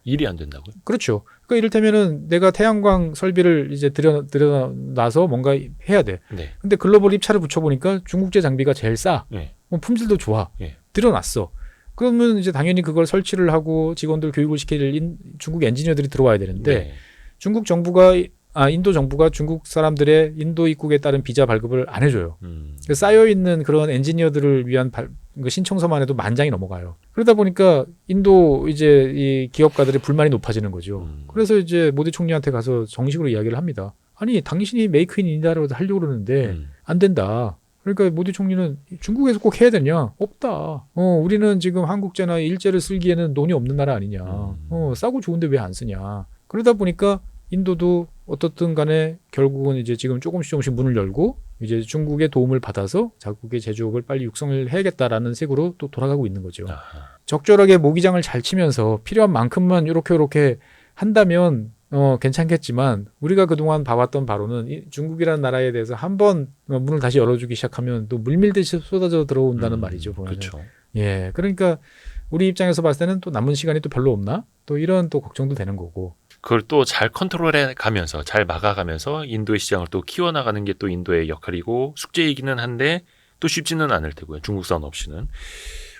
일이 안 된다고요? 그렇죠. 그러니까 이를테면은 내가 태양광 설비를 이제 들여놔서 뭔가 해야 돼. 네. 근데 글로벌 입찰을 붙여보니까 중국제 장비가 제일 싸. 네. 품질도 좋아. 네. 들여놨어. 그러면 이제 당연히 그걸 설치를 하고 직원들 교육을 시킬 중국 엔지니어들이 들어와야 되는데 네. 인도 정부가 중국 사람들의 인도 입국에 따른 비자 발급을 안 해줘요. 쌓여있는 그런 엔지니어들을 위한 신청서만 해도 10,000장이 넘어가요. 그러다 보니까 인도 이제 이 기업가들의 불만이 높아지는 거죠. 그래서 이제 모디 총리한테 가서 정식으로 이야기를 합니다. 아니, 당신이 메이크 인 인디아로 하려고 그러는데 안 된다. 그러니까 모디 총리는 중국에서 꼭 해야 되냐? 없다. 우리는 지금 한국제나 일제를 쓸기에는 돈이 없는 나라 아니냐. 싸고 좋은데 왜 안 쓰냐. 그러다 보니까 인도도 어떻든 간에 결국은 이제 지금 조금씩 문을 열고 이제 중국의 도움을 받아서 자국의 제조업을 빨리 육성을 해야겠다라는 색으로 또 돌아가고 있는 거죠. 적절하게 모기장을 잘 치면서 필요한 만큼만 요렇게 한다면 괜찮겠지만 우리가 그동안 봐왔던 바로는 중국이라는 나라에 대해서 한번 문을 다시 열어주기 시작하면 또 물밀듯이 쏟아져 들어온다는 말이죠. 보면은. 그렇죠. 예, 그러니까 우리 입장에서 봤을 때는 또 남은 시간이 또 별로 없나? 또 이런 또 걱정도 되는 거고. 그걸 또 잘 컨트롤해 가면서 잘 막아가면서 인도의 시장을 또 키워나가는 게 또 인도의 역할이고 숙제이기는 한데 또 쉽지는 않을 테고요. 중국산 없이는.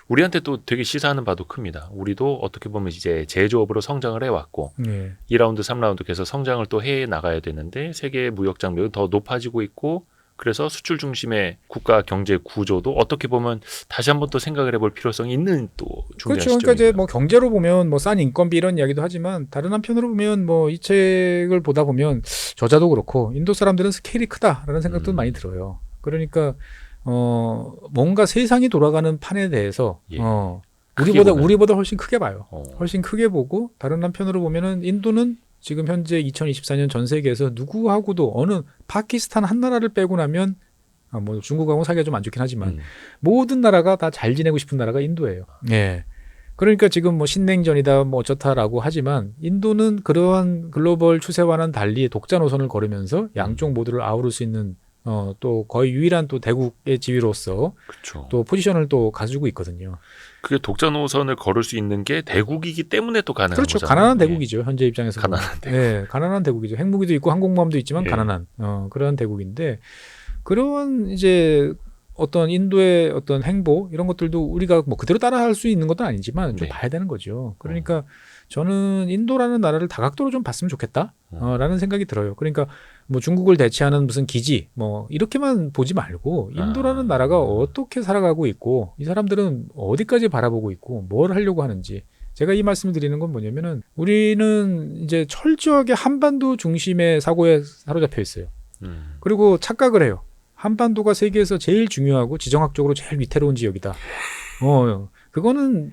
우리한테 또 되게 시사하는 바도 큽니다. 우리도 어떻게 보면 이제 제조업으로 성장을 해왔고 2라운드, 3라운드 계속 성장을 또 해 나가야 되는데 세계 무역 장벽은 더 높아지고 있고 그래서 수출 중심의 국가 경제 구조도 어떻게 보면 다시 한번 또 생각을 해볼 필요성이 있는 또 중요한 그렇죠. 그러니까 이제 시점이고요. 뭐 경제로 보면 뭐 싼 인건비 이런 이야기도 하지만 다른 한편으로 보면 뭐 이 책을 보다 보면 저자도 그렇고 인도 사람들은 스케일이 크다라는 생각도 많이 들어요. 그러니까 뭔가 세상이 돌아가는 판에 대해서 예. 우리보다 훨씬 크게 봐요. 훨씬 크게 보고 다른 한편으로 보면은 인도는 지금 현재 2024년 전 세계에서 누구하고도 어느 파키스탄 한 나라를 빼고 나면 뭐 중국하고 사이가 좀 안 좋긴 하지만 모든 나라가 다 잘 지내고 싶은 나라가 인도예요. 예. 그러니까 지금 뭐 신냉전이다 뭐 어쩌다라고 하지만 인도는 그러한 글로벌 추세와는 달리 독자 노선을 걸으면서 양쪽 모두를 아우를 수 있는 또 거의 유일한 또 대국의 지위로서 그렇죠. 또 포지션을 또 가지고 있거든요. 그게 독자 노선을 걸을 수 있는 게 대국이기 때문에 또 가능한 그렇죠. 거잖아요. 가난한 대국이죠. 현재 입장에서. 가난한 대국. 네, 가난한 대국이죠. 핵무기도 있고 항공모함도 있지만 예. 가난한 그런 대국인데 그런 이제 어떤 인도의 어떤 행보 이런 것들도 우리가 뭐 그대로 따라할 수 있는 것도 아니지만 좀 네. 봐야 되는 거죠. 그러니까 저는 인도라는 나라를 다각도로 좀 봤으면 좋겠다라는 생각이 들어요. 그러니까 뭐 중국을 대체하는 무슨 기지 뭐 이렇게만 보지 말고 인도라는 나라가 어떻게 살아가고 있고 이 사람들은 어디까지 바라보고 있고 뭘 하려고 하는지 제가 이 말씀을 드리는 건 뭐냐면은 우리는 이제 철저하게 한반도 중심의 사고에 사로잡혀 있어요. 그리고 착각을 해요. 한반도가 세계에서 제일 중요하고 지정학적으로 제일 위태로운 지역이다. 그거는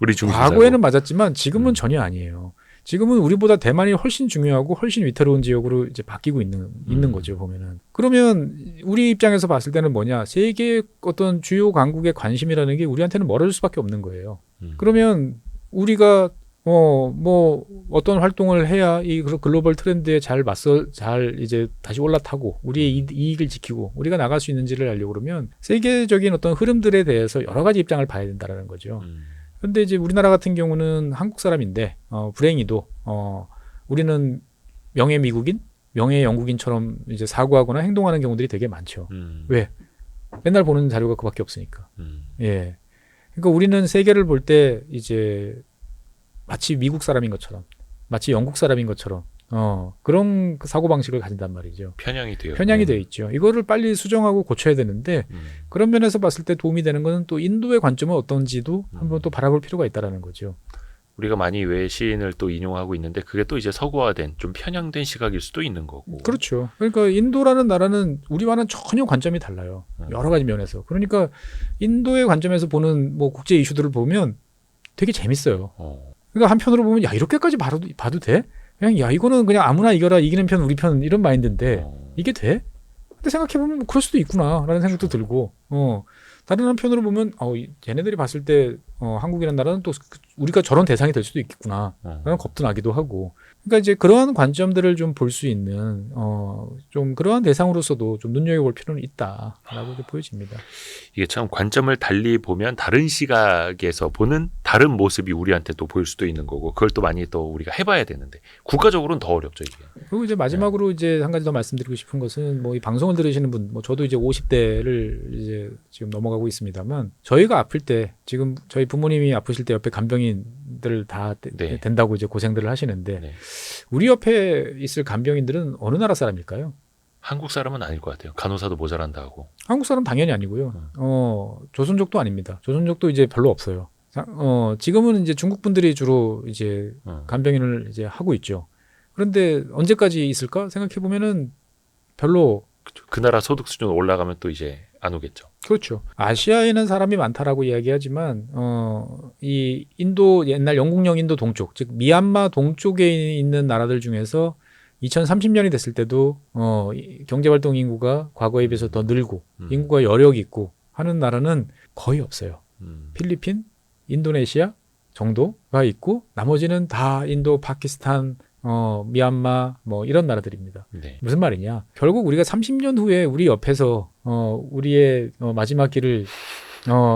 우리 과거에는 맞았지만 지금은 전혀 아니에요. 지금은 우리보다 대만이 훨씬 중요하고 훨씬 위태로운 지역으로 이제 바뀌고 있는 거죠, 보면은. 그러면 우리 입장에서 봤을 때는 뭐냐? 세계의 어떤 주요 강국의 관심이라는 게 우리한테는 멀어질 수밖에 없는 거예요. 그러면 우리가 뭐 어떤 활동을 해야 이 글로벌 트렌드에 잘 이제 다시 올라타고 우리의 이익을 지키고 우리가 나갈 수 있는지를 알려고 그러면 세계적인 어떤 흐름들에 대해서 여러 가지 입장을 봐야 된다라는 거죠. 그런데 이제 우리나라 같은 경우는 한국 사람인데 불행히도 우리는 명예 미국인, 명예 영국인처럼 이제 사고하거나 행동하는 경우들이 되게 많죠. 왜? 맨날 보는 자료가 그밖에 없으니까. 예. 그러니까 우리는 세계를 볼 때 이제 마치 미국 사람인 것처럼, 마치 영국 사람인 것처럼 그런 사고 방식을 가진단 말이죠. 편향이 되어 있죠. 이거를 빨리 수정하고 고쳐야 되는데 그런 면에서 봤을 때 도움이 되는 것은 또 인도의 관점은 어떤지도 한번 또 바라볼 필요가 있다라는 거죠. 우리가 많이 외신을 또 인용하고 있는데 그게 또 이제 서구화된 좀 편향된 시각일 수도 있는 거고. 그렇죠. 그러니까 인도라는 나라는 우리와는 전혀 관점이 달라요. 여러 가지 면에서. 그러니까 인도의 관점에서 보는 뭐 국제 이슈들을 보면 되게 재밌어요. 그러니까 한편으로 보면 야 이렇게까지 봐도 돼? 그냥 야 이거는 그냥 아무나 이겨라 이기는 편 우리 편 이런 마인드인데 이게 돼? 근데 생각해보면 뭐 그럴 수도 있구나라는 생각도 들고 다른 한편으로 보면 얘네들이 봤을 때 한국이라는 나라는 또 우리가 저런 대상이 될 수도 있겠구나 라는 겁도 나기도 하고 그러니까 이제 그러한 관점들을 좀 볼 수 있는 좀 그러한 대상으로서도 좀 눈여겨볼 필요는 있다라고 보여집니다. 이게 참 관점을 달리 보면 다른 시각에서 보는 다른 모습이 우리한테 또 보일 수도 있는 거고 그걸 또 많이 또 우리가 해봐야 되는데 국가적으로는 더 어렵죠 이게. 그리고 이제 마지막으로 이제 한 가지 더 말씀드리고 싶은 것은 뭐 이 방송을 들으시는 분, 뭐 저도 이제 50대를 이제 지금 넘어가고 있습니다만 저희가 아플 때 지금 저희 부모님이 아프실 때 옆에 간병인들 다 네. 된다고 이제 고생들을 하시는데 네. 우리 옆에 있을 간병인들은 어느 나라 사람일까요? 한국 사람은 아닐 것 같아요. 간호사도 모자란다 하고. 한국 사람 당연히 아니고요. 조선족도 아닙니다. 조선족도 이제 별로 없어요. 지금은 이제 중국 분들이 주로 이제 간병인을 이제 하고 있죠. 그런데 언제까지 있을까 생각해 보면은 별로. 그 나라 소득 수준 올라가면 또 이제 안 오겠죠. 그렇죠. 아시아에는 사람이 많다라고 이야기하지만 이 인도 옛날 영국령 인도 동쪽, 즉 미얀마 동쪽에 있는 나라들 중에서 2030년이 됐을 때도 경제활동 인구가 과거에 비해서 더 늘고 인구가 여력 있고 하는 나라는 거의 없어요. 필리핀, 인도네시아 정도가 있고 나머지는 다 인도, 파키스탄, 미얀마 뭐 이런 나라들입니다. 네. 무슨 말이냐? 결국 우리가 30년 후에 우리 옆에서 우리의 마지막 길을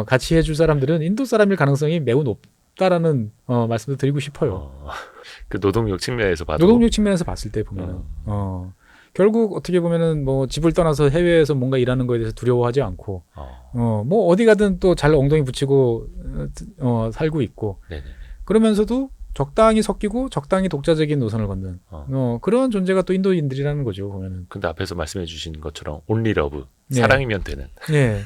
같이 해줄 사람들은 인도 사람일 가능성이 매우 높다라는 말씀도 드리고 싶어요. 그 노동력 측면에서 봐도. 노동력 측면에서 봤을 때 보면은 결국 어떻게 보면은 뭐 집을 떠나서 해외에서 뭔가 일하는 거에 대해서 두려워하지 않고 뭐 어디 가든 또 잘 엉덩이 붙이고 살고 있고 네네. 그러면서도 적당히 섞이고 적당히 독자적인 노선을 걷는 그런 존재가 또 인도인들이라는 거죠, 보면은. 근데 앞에서 말씀해 주신 것처럼 only love, 사랑이면 되는. 네.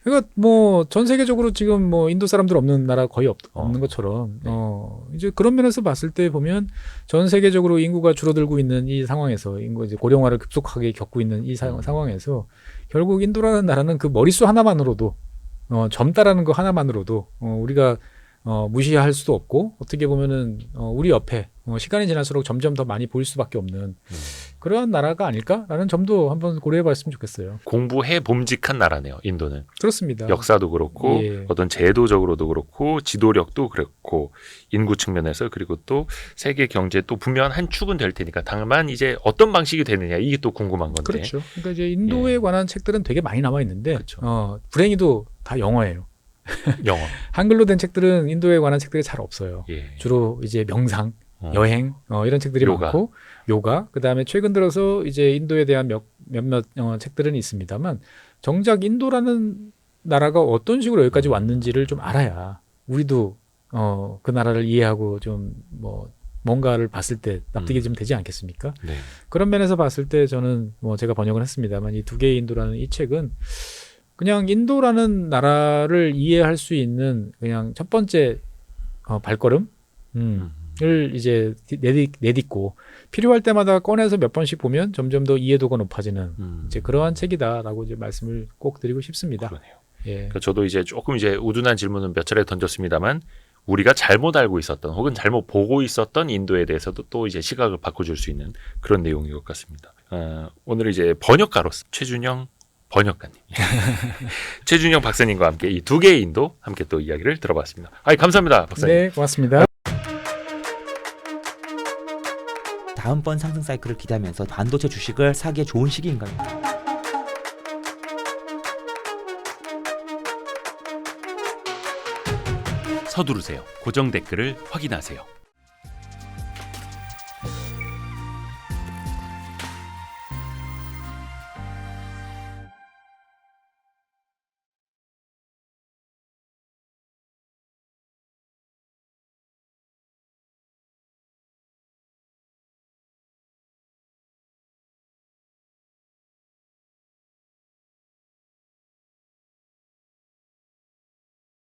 그러니까 뭐 전 세계적으로 지금 뭐 인도 사람들 없는 나라 거의 없는 것처럼 이제 그런 면에서 봤을 때 보면 전 세계적으로 인구가 줄어들고 있는 이 상황에서 인구 이제 고령화를 급속하게 겪고 있는 이 상황에서 결국 인도라는 나라는 그 머릿수 하나만으로도 젊다라는 거 하나만으로도 우리가 무시할 수도 없고 어떻게 보면은 우리 옆에 시간이 지날수록 점점 더 많이 보일 수밖에 없는 그런 나라가 아닐까라는 점도 한번 고려해봤으면 좋겠어요. 공부해 봄직한 나라네요, 인도는. 그렇습니다. 역사도 그렇고 어떤 제도적으로도 그렇고 지도력도 그렇고 인구 측면에서 그리고 또 세계 경제 또 분명한 한 축은 될 테니까 다만 이제 어떤 방식이 되느냐 이게 또 궁금한 건데. 그렇죠. 그러니까 이제 인도에 관한 책들은 되게 많이 남아 있는데 그렇죠. 불행히도 다 영어예요. 영어. 한글로 된 책들은 인도에 관한 책들이 잘 없어요. 주로 이제 명상, 여행 이런 책들이 많고 요가 그다음에 최근 들어서 이제 인도에 대한 몇몇 책들은 있습니다만 정작 인도라는 나라가 어떤 식으로 여기까지 왔는지를 좀 알아야 우리도 그 나라를 이해하고 좀 뭐 뭔가를 봤을 때 납득이 좀 되지 않겠습니까? 네. 그런 면에서 봤을 때 저는 뭐 제가 번역을 했습니다만 이 두 개의 인도라는 이 책은 그냥 인도라는 나라를 이해할 수 있는 그냥 첫 번째 발걸음 을 이제 내딛고 필요할 때마다 꺼내서 몇 번씩 보면 점점 더 이해도가 높아지는 이제 그러한 책이다라고 이제 말씀을 꼭 드리고 싶습니다. 그러네요. 예. 그러니까 저도 이제 조금 이제 우둔한 질문은 몇 차례 던졌습니다만 우리가 잘못 알고 있었던 혹은 잘못 보고 있었던 인도에 대해서도 또 이제 시각을 바꿔줄 수 있는 그런 내용인 것 같습니다. 오늘 이제 번역가로서 최준영 번역가님, 최준영 박사님과 함께 이 두 개의 인도 함께 또 이야기를 들어봤습니다. 감사합니다, 박사님. 네, 고맙습니다. 다음번 상승 사이클을 기대하면서 반도체 주식을 사기에 좋은 시기인가요? 서두르세요. 고정 댓글을 확인하세요.